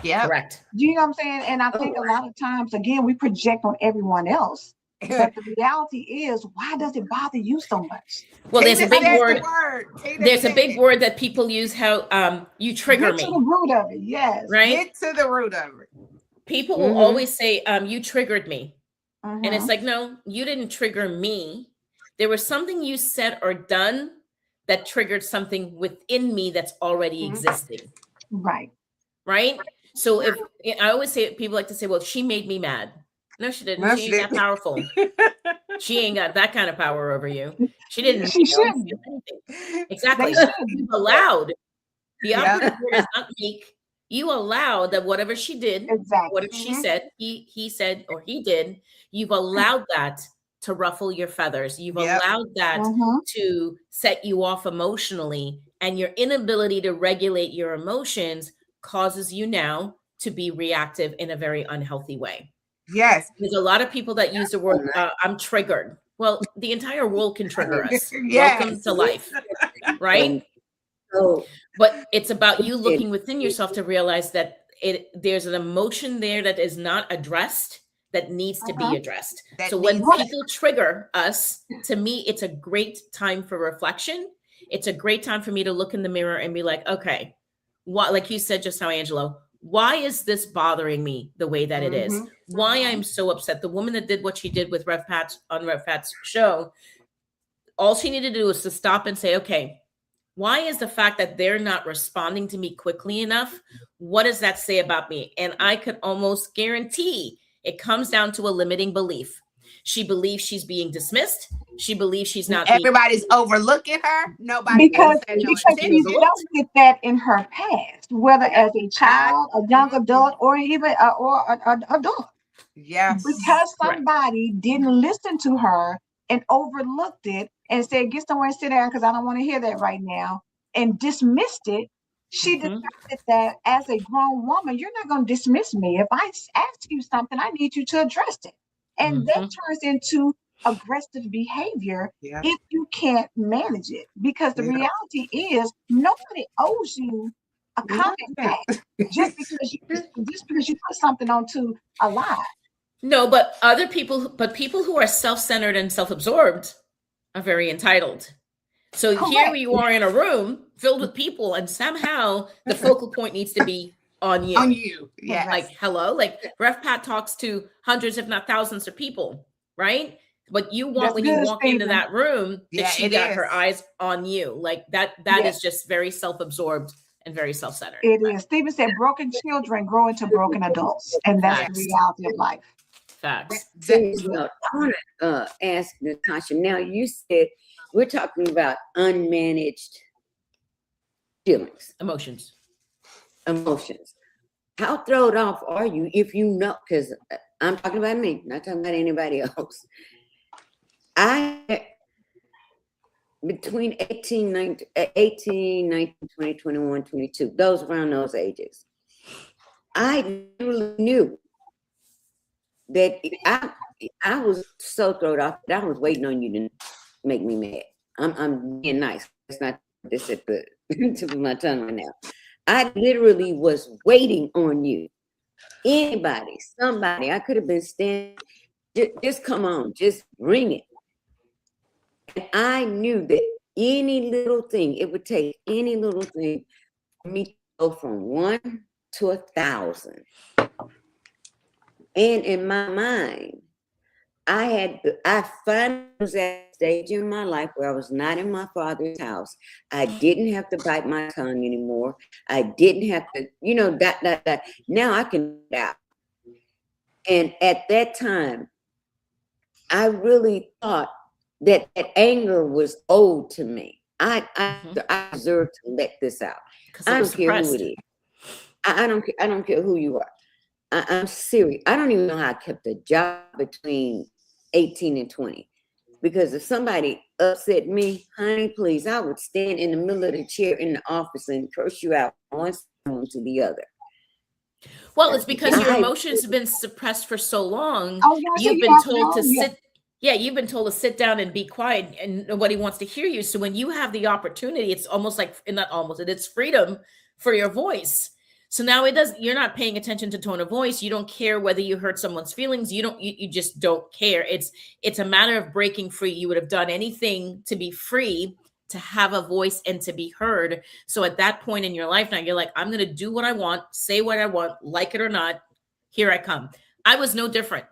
[SPEAKER 2] Yeah.
[SPEAKER 3] Correct.
[SPEAKER 1] Do you know what I'm saying? And I think a lot of times, again, we project on everyone else. But the reality is, why does it bother you so much?
[SPEAKER 3] Well, there's a big word. There's a big word that people use. How you trigger
[SPEAKER 1] Get
[SPEAKER 3] me.
[SPEAKER 1] to the root of it, yes.
[SPEAKER 3] Right.
[SPEAKER 2] Get to the root of it.
[SPEAKER 3] People will always say, "You triggered me,"
[SPEAKER 1] Mhm.
[SPEAKER 3] and it's like, no, you didn't trigger me. There was something you said or done that triggered something within me that's already existing.
[SPEAKER 1] Right.
[SPEAKER 3] Right. So if I always say, people like to say, "Well, she made me mad." No, she didn't.
[SPEAKER 2] No,
[SPEAKER 3] She
[SPEAKER 2] she
[SPEAKER 3] ain't that
[SPEAKER 2] didn't.
[SPEAKER 3] powerful. She ain't got that kind of power over you. She didn't.
[SPEAKER 1] She shouldn't.
[SPEAKER 3] Exactly.
[SPEAKER 1] They shouldn't.
[SPEAKER 3] You allowed. The
[SPEAKER 2] Yeah.
[SPEAKER 3] operative word is not make. You allowed that whatever she did,
[SPEAKER 1] Exactly.
[SPEAKER 3] whatever she said, he said, or he did, you've allowed that to ruffle your feathers. You've
[SPEAKER 2] Yep.
[SPEAKER 3] allowed that
[SPEAKER 1] Mhm.
[SPEAKER 3] to set you off emotionally, and your inability to regulate your emotions causes you now to be reactive in a very unhealthy way.
[SPEAKER 2] Yes.
[SPEAKER 3] There's a lot of people that use the word, I'm triggered. Well, the entire world can trigger us.
[SPEAKER 2] Yes.
[SPEAKER 3] Welcome to life, right?
[SPEAKER 4] So
[SPEAKER 3] But it's about you looking within yourself to realize that there's an emotion there that is not addressed that needs to be addressed.
[SPEAKER 2] That
[SPEAKER 3] So when
[SPEAKER 2] needs-
[SPEAKER 3] people trigger us, to me, it's a great time for reflection. It's a great time for me to look in the mirror and be like, okay, what, like you said just now, Angelo, why is this bothering me the way that it is? Why I'm so upset? The woman that did what she did with Rev Pat's on Rev Pat's show, all she needed to do was to stop and say, okay, why is the fact that they're not responding to me quickly enough? What does that say about me? And I could almost guarantee it comes down to a limiting belief. She believes she's being dismissed. She believes she's not.
[SPEAKER 2] Everybody's overlooking her. Nobody
[SPEAKER 1] because
[SPEAKER 2] no
[SPEAKER 1] she's
[SPEAKER 2] attention.
[SPEAKER 1] dealt with that in her past, whether as a child, a young adult, or even an adult.
[SPEAKER 2] Yes.
[SPEAKER 1] Because somebody didn't listen to her and overlooked it and said, "Get somewhere and sit down because I don't want to hear that right now," and dismissed it. She decided that as a grown woman, you're not going to dismiss me. If I ask you something, I need you to address it. And that turns into aggressive behavior if you can't manage it. Because the reality is nobody owes you a comment back just because you put something onto a lie.
[SPEAKER 3] No, but people who are self-centered and self-absorbed are very entitled. So here you are in a room filled with people, and somehow the focal point needs to be on you.
[SPEAKER 2] On you. Yeah.
[SPEAKER 3] Like, hello, like Ref Pat talks to hundreds, if not thousands of people, right? But you want when you walk into that room that she got her eyes on you. Like that is just very self-absorbed and very self-centered.
[SPEAKER 1] It is. Stephen said broken children grow into broken adults. And that's the reality of life.
[SPEAKER 3] Facts.
[SPEAKER 4] I want to ask Natasha, now you said we're talking about unmanaged feelings.
[SPEAKER 3] Emotions.
[SPEAKER 4] How thrown off are you if you know, because I'm talking about me, not talking about anybody else. Between 18, 19, 20, 21, 22, those around those ages, I literally knew that I was so thrown off that I was waiting on you to make me mad. I'm being nice. It's not this at the tip of my tongue right now. I literally was waiting on you. Anybody, somebody, I could have been standing, just come on, just bring it. And I knew that any little thing, it would take any little thing for me to go from 1 to 1,000. And in my mind, I finally was at a stage in my life where I was not in my father's house. I didn't have to bite my tongue anymore. I didn't have to, dot. Now I can get out. And at that time, I really thought that anger was owed to me. I deserve to let this out. I don't care who it is. I don't care who you are. I'm serious. I don't even know how I kept a job between 18 and 20. Because if somebody upset me, honey, please, I would stand in the middle of the chair in the office and curse you out one to the other.
[SPEAKER 3] Well, it's because your emotions have been suppressed for so long.
[SPEAKER 1] Oh, yeah,
[SPEAKER 3] You've been told to sit. Yeah, you've been told to sit down and be quiet, and nobody wants to hear you. So when you have the opportunity, it's almost like, not almost, it's freedom for your voice. So now you're not paying attention to tone of voice. You don't care whether you hurt someone's feelings. You just don't care. It's a matter of breaking free. You would have done anything to be free, to have a voice and to be heard. So at that point in your life now, you're like, I'm going to do what I want, say what I want, like it or not. Here I come. I was no different.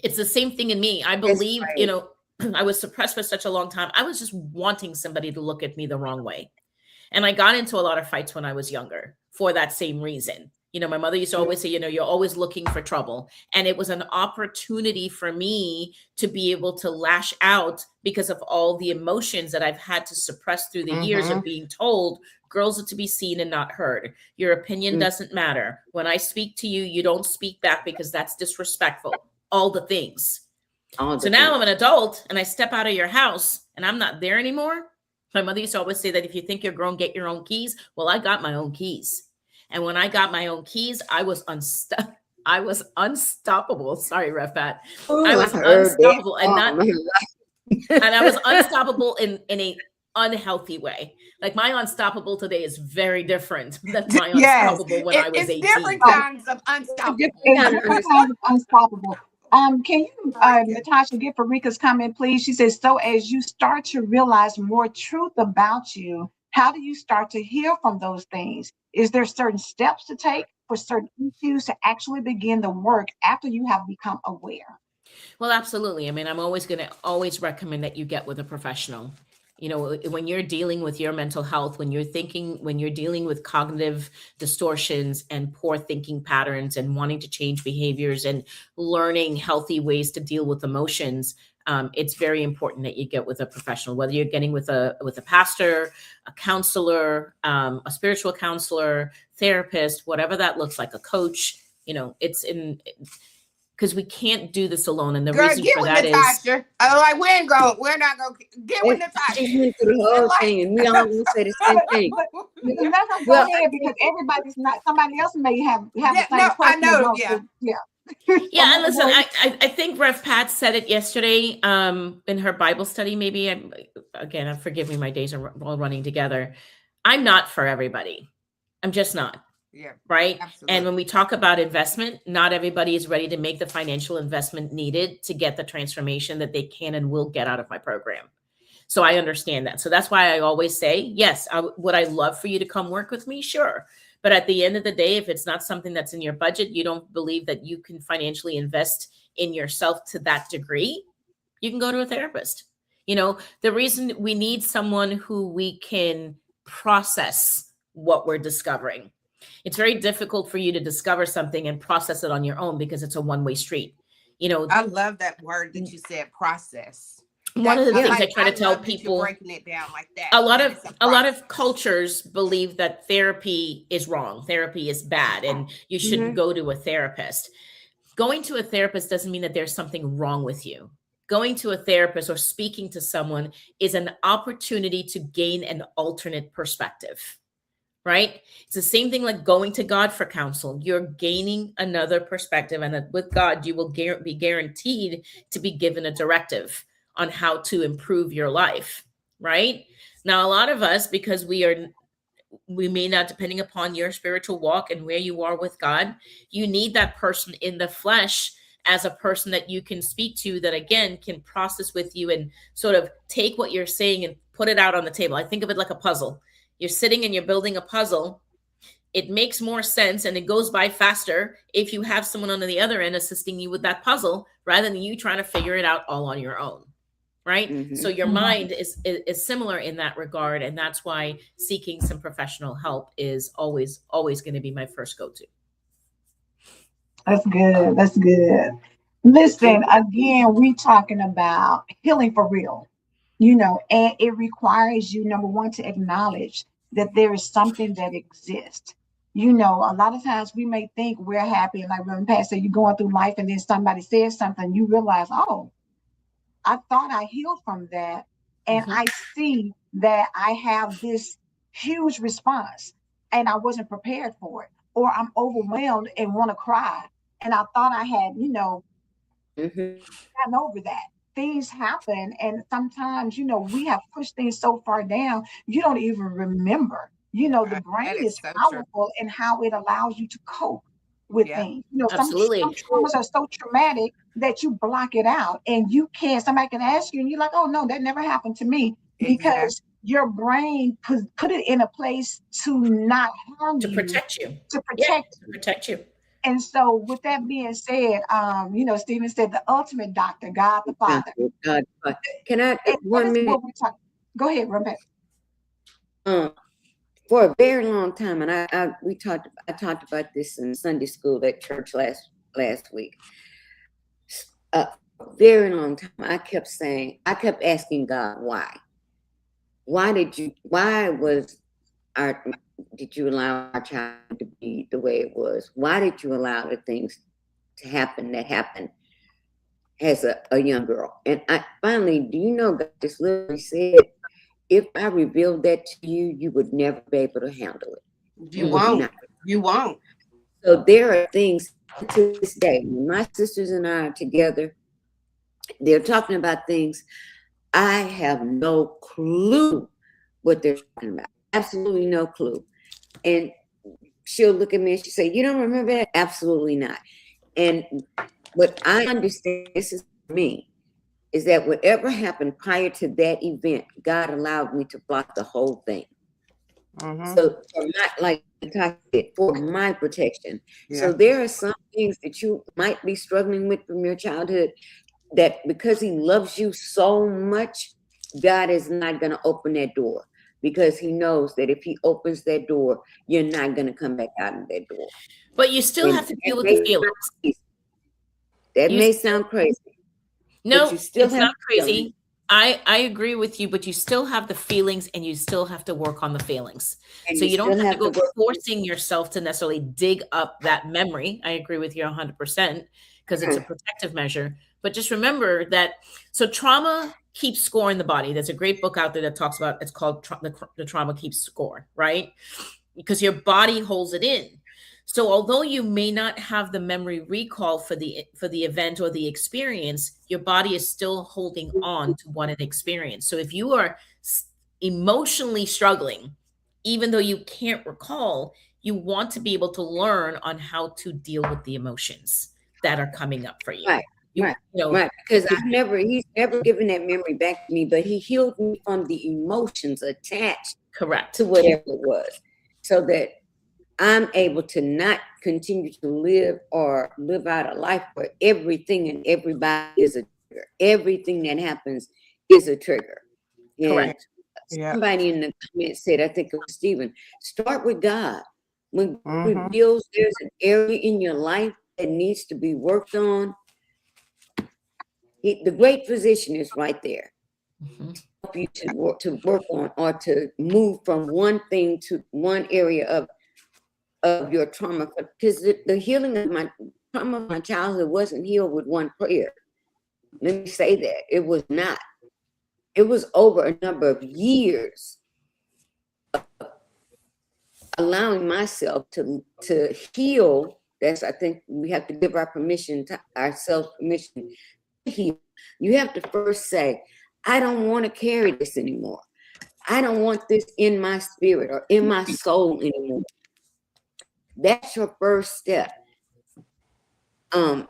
[SPEAKER 3] It's the same thing in me. I believe, I was suppressed for such a long time. I was just wanting somebody to look at me the wrong way. And I got into a lot of fights when I was younger for that same reason. My mother used to always say, you're always looking for trouble. And it was an opportunity for me to be able to lash out because of all the emotions that I've had to suppress through the years of being told girls are to be seen and not heard. Your opinion doesn't matter. When I speak to you, you don't speak back because that's disrespectful. All the things. So now I'm an adult and I step out of your house and I'm not there anymore. My mother used to always say that if you think you're grown, get your own keys. Well, I got my own keys. And when I got my own keys, I was unstoppable. Sorry, Ref Pat. I was unstoppable and I was unstoppable in an unhealthy way. Like my unstoppable today is very different than my unstoppable when I was 18.
[SPEAKER 2] It's different kinds of unstoppable.
[SPEAKER 1] Different kinds of unstoppable. Can you, Natashah, get Farika's comment, please? She says, so as you start to realize more truth about you, how do you start to heal from those things? Is there certain steps to take for certain issues to actually begin the work after you have become aware?
[SPEAKER 3] Well, absolutely. I mean, I'm always going to recommend that you get with a professional. When you're dealing with your mental health, when you're dealing with cognitive distortions and poor thinking patterns and wanting to change behaviors and learning healthy ways to deal with emotions, it's very important that you get with a professional, whether you're getting with a pastor, a counselor, a spiritual counselor, therapist, whatever that looks like, a coach, because we can't do this alone. And the reason for that
[SPEAKER 2] Natashah.
[SPEAKER 3] is,
[SPEAKER 2] we're not going to get with Natashah.
[SPEAKER 4] She went through the whole thing, and we all going to say the same thing.
[SPEAKER 1] Go ahead, because everybody's not. Somebody else may have the same question.
[SPEAKER 2] I know.
[SPEAKER 3] Yeah, and listen, I think Rev Pat said it yesterday in her Bible study. Maybe forgive me, my days are all running together. I'm not for everybody. I'm just not.
[SPEAKER 2] Yeah.
[SPEAKER 3] Right.
[SPEAKER 2] Absolutely.
[SPEAKER 3] And when we talk about investment, not everybody is ready to make the financial investment needed to get the transformation that they can and will get out of my program. So I understand that. So that's why I always say, yes, would I love for you to come work with me? Sure. But at the end of the day, if it's not something that's in your budget, you don't believe that you can financially invest in yourself to that degree, you can go to a therapist. The reason we need someone who we can process what we're discovering. It's very difficult for you to discover something and process it on your own because it's a one-way street.
[SPEAKER 2] I love that word that you said, process.
[SPEAKER 3] One of the things I try to tell people,
[SPEAKER 2] breaking it down like that.
[SPEAKER 3] A lot of cultures believe that therapy is wrong. Therapy is bad and you shouldn't go to a therapist. Going to a therapist doesn't mean that there's something wrong with you. Going to a therapist or speaking to someone is an opportunity to gain an alternate perspective. Right? It's the same thing like going to God for counsel. You're gaining another perspective, and with God, you will be guaranteed to be given a directive on how to improve your life. Right? Now, a lot of us, because we may not, depending upon your spiritual walk and where you are with God, you need that person in the flesh as a person that you can speak to that, again, can process with you and sort of take what you're saying and put it out on the table. I think of it like a puzzle. You're sitting and you're building a puzzle it makes more sense and it goes by faster if you have someone on the other end assisting you with that puzzle rather than you trying to figure it out all on your own. Right.
[SPEAKER 4] Mm-hmm.
[SPEAKER 3] So your mind is similar in that regard. And that's why seeking some professional help is always going to be my first go-to.
[SPEAKER 1] That's good. That's good. Listen, again, we talking about healing for real, and it requires you, number one, to acknowledge that there is something that exists. A lot of times we may think we're happy, like when Pat said, you're going through life and then somebody says something, you realize, oh, I thought I healed from that. And I see that I have this huge response and I wasn't prepared for it. Or I'm overwhelmed and want to cry. And I thought I had, gotten over that. Things happen. And sometimes, we have pushed things so far down, you don't even remember. The brain
[SPEAKER 2] is
[SPEAKER 1] is
[SPEAKER 2] so true.
[SPEAKER 1] powerful in how it allows you to cope with things. Some
[SPEAKER 3] Absolutely.
[SPEAKER 1] traumas are so traumatic that you block it out and somebody can ask you and you're like, oh no, that never happened to me, because your brain put it in a place to not harm you,
[SPEAKER 3] to protect you.
[SPEAKER 1] To protect
[SPEAKER 3] you.
[SPEAKER 1] And so with that being said, Stephen said the ultimate doctor, God the Father.
[SPEAKER 4] Can I, one minute?
[SPEAKER 1] Go ahead, Rebecca.
[SPEAKER 4] For a very long time, and I talked about this in Sunday school at church last week. A very long time, I kept asking God, why? Did you allow our child to be the way it was? Why did you allow the things to happen that happened as a young girl? And I finally, God just literally said, if I revealed that to you, you would never be able to handle it.
[SPEAKER 2] You won't. You won't.
[SPEAKER 4] So there are things to this day, when my sisters and I are together, they're talking about things. I have no clue what they're talking about. Absolutely no clue. And she'll look at me and she'll say, you don't remember that? Absolutely not. And what I understand, this is for me, is that whatever happened prior to that event, God allowed me to block the whole thing. So like Natasha said, for my protection. So there are some things that you might be struggling with from your childhood that because he loves you so much, God is not going to open that door, because he knows that if he opens that door, you're not going to come back out of that door.
[SPEAKER 3] But you still have to deal with the feelings.
[SPEAKER 4] That may sound crazy.
[SPEAKER 3] No, it's not crazy. I agree with you, but you still have the feelings and you still have to work on the feelings. And so you don't have to go forcing yourself to necessarily dig up that memory. I agree with you 100% because it's a protective measure. But just remember that, so trauma keeps score in the body. There's a great book out there that talks about, it's called The Trauma Keeps Score, right? Because your body holds it in. So although you may not have the memory recall for the event or the experience, your body is still holding on to what it experienced. So if you are emotionally struggling, even though you can't recall, you want to be able to learn on how to deal with the emotions that are coming up for you.
[SPEAKER 4] Right. Right. Because he's never given that memory back to me, but he healed me from the emotions attached to whatever it was, so that I'm able to not continue to live out a life where everything and everybody is a trigger. Everything that happens is a trigger. And somebody in the comments said, I think it was Stephen, start with God. When God reveals there's an area in your life that needs to be worked on, the great physician is right there. Help you to work on or to move from one thing to one area of your trauma, because the healing of my trauma of my childhood wasn't healed with one prayer. Let me say that. It was not. It was over a number of years of allowing myself to heal. That's, I think we have to give ourselves permission to heal. You have to first say, I don't want to carry this anymore. I don't want this in my spirit or in my soul anymore. That's your first step. The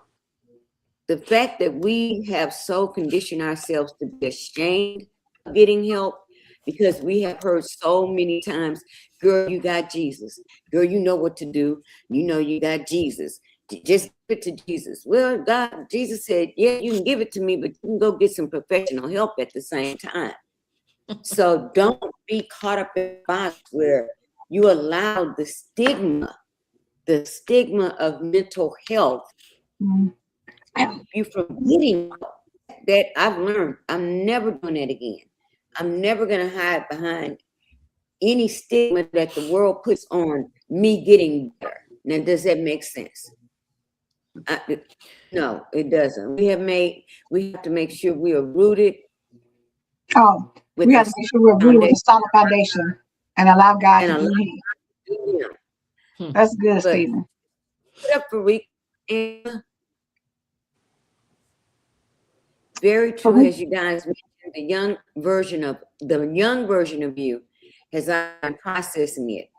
[SPEAKER 4] fact that we have so conditioned ourselves to be ashamed of getting help, because we have heard so many times, girl, you got Jesus. Girl, you know what to do. You know you got Jesus. Just give it to Jesus. Well, God, Jesus said, yeah, you can give it to me, but you can go get some professional help at the same time. So don't be caught up in a box where you allow the stigma of mental health keep you from getting that. I've learned I'm never doing that again. I'm never going to hide behind any stigma that the world puts on me getting better. Now, does that make sense? No, it doesn't. We have to make sure we are rooted.
[SPEAKER 1] Oh, we have to make sure we're rooted with a solid foundation and allow God to do Him. That's good, Stephen.
[SPEAKER 4] Put up for Rika. Very true, as you guys mentioned, the young version of you, as I'm processing it.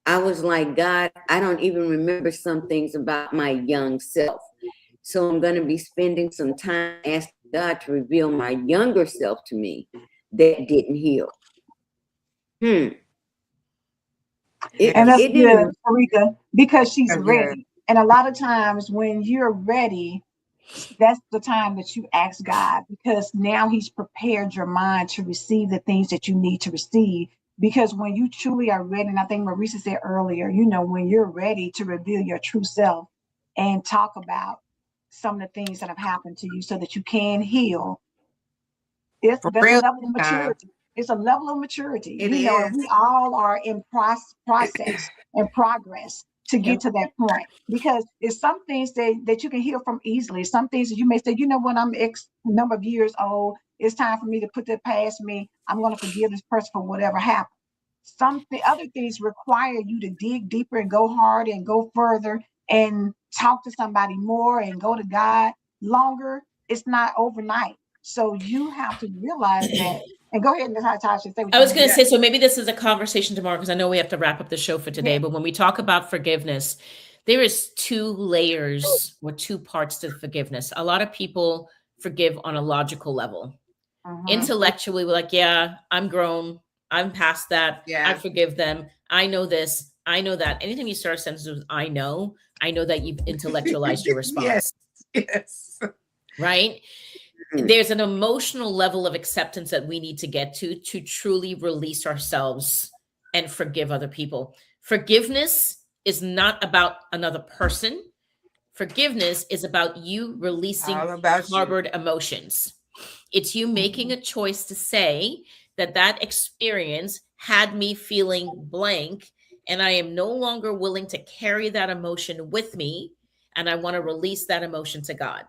[SPEAKER 4] I was like, God, I don't even remember some things about my young self. So I'm going to be spending some time asking God to reveal my younger self to me that didn't heal.
[SPEAKER 1] And that's good, Rika, because she's ready. And a lot of times when you're ready, that's the time that you ask God, because now He's prepared your mind to receive the things that you need to receive. Because when you truly are ready, and I think Marisa said earlier, when you're ready to reveal your true self and talk about some of the things that have happened to you so that you can heal, there's a level of maturity. It's a level of maturity. We all are in process and progress to get to that point, because it's some things that you can heal from easily. Some things that you may say, when I'm X number of years old, it's time for me to put that past me. I'm going to forgive this person for whatever happened. Other things require you to dig deeper and go hard and go further and talk to somebody more and go to God longer. It's not overnight. So you have to realize that. And go ahead, Natasha.
[SPEAKER 3] I was going to say, so maybe this is a conversation tomorrow, because I know we have to wrap up the show for today. But when we talk about forgiveness, there is 2 layers or 2 parts to forgiveness. A lot of people forgive on a logical level. Intellectually, we're like, yeah, I'm grown. I'm past that. I forgive them. I know this. I know that. Anytime you start a sentence with I know that you've intellectualized your response.
[SPEAKER 2] Yes.
[SPEAKER 3] Right? There's an emotional level of acceptance that we need to get to truly release ourselves and forgive other people. Forgiveness is not about another person. Forgiveness is about you releasing harbored emotions. It's you making a choice to say that experience had me feeling blank, and I am no longer willing to carry that emotion with me, and I want to release that emotion to God.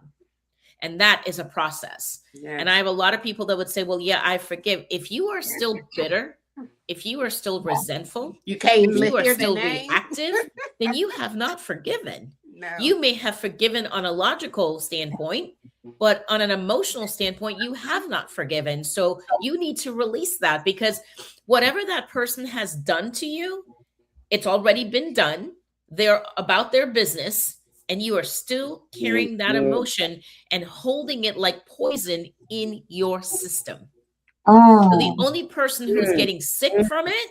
[SPEAKER 3] And that is a process. Yes. And I have a lot of people that would say, well, yeah, I forgive. If you are still bitter, if you are still resentful, if you are still reactive, then you have not forgiven. No. You may have forgiven on a logical standpoint, but on an emotional standpoint, you have not forgiven. So you need to release that, because whatever that person has done to you, it's already been done. They're about their business. And you are still carrying that emotion and holding it like poison in your system. So the only person who's getting sick from it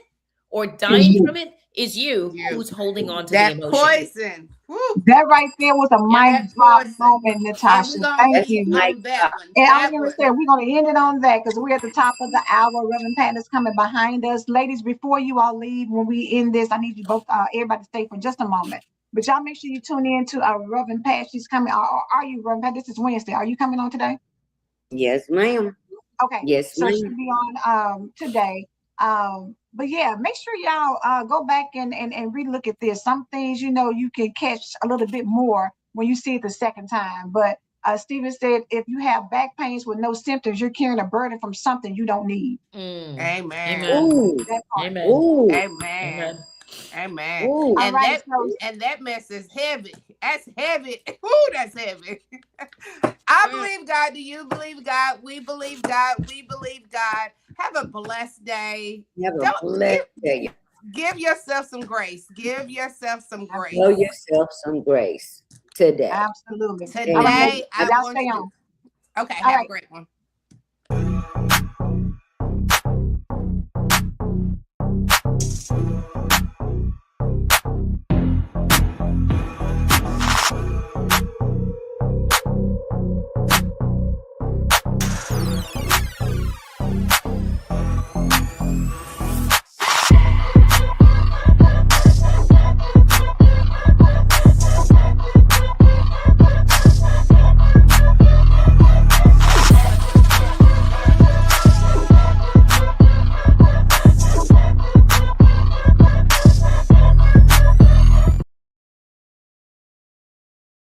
[SPEAKER 3] or dying from it is you who's holding on to the emotion.
[SPEAKER 2] Poison. Woo.
[SPEAKER 1] That right there was a mic drop moment, Natasha. Thank you. And I'm going to say, we're going to end it on that, because we're at the top of the hour. Reverend Pat is coming behind us. Ladies, before you all leave, when we end this, I need you both, everybody to stay for just a moment. But y'all make sure you tune in to Reverend Pat. She's coming. Are you, Reverend Pat? This is Wednesday. Are you coming on today?
[SPEAKER 4] Yes, ma'am.
[SPEAKER 1] Okay.
[SPEAKER 4] Yes,
[SPEAKER 1] so
[SPEAKER 4] ma'am.
[SPEAKER 1] She'll be on today. But yeah, make sure y'all go back and relook at this. Some things, you can catch a little bit more when you see it the second time. But Stephen said, if you have back pains with no symptoms, you're carrying a burden from something you don't need.
[SPEAKER 2] Amen.
[SPEAKER 3] Amen.
[SPEAKER 2] Amen.
[SPEAKER 3] Amen.
[SPEAKER 2] Amen. Amen.
[SPEAKER 1] Ooh.
[SPEAKER 2] And that mess is heavy. That's heavy. Ooh, that's heavy. I believe God. Do you believe God? We believe God. We believe God. Have a blessed day.
[SPEAKER 4] Have a blessed day.
[SPEAKER 2] Give yourself some grace. Give yourself some grace.
[SPEAKER 4] Show yourself some grace today.
[SPEAKER 1] Absolutely.
[SPEAKER 2] Today, I want
[SPEAKER 1] stay
[SPEAKER 2] you.
[SPEAKER 1] On.
[SPEAKER 2] Okay, have a great one.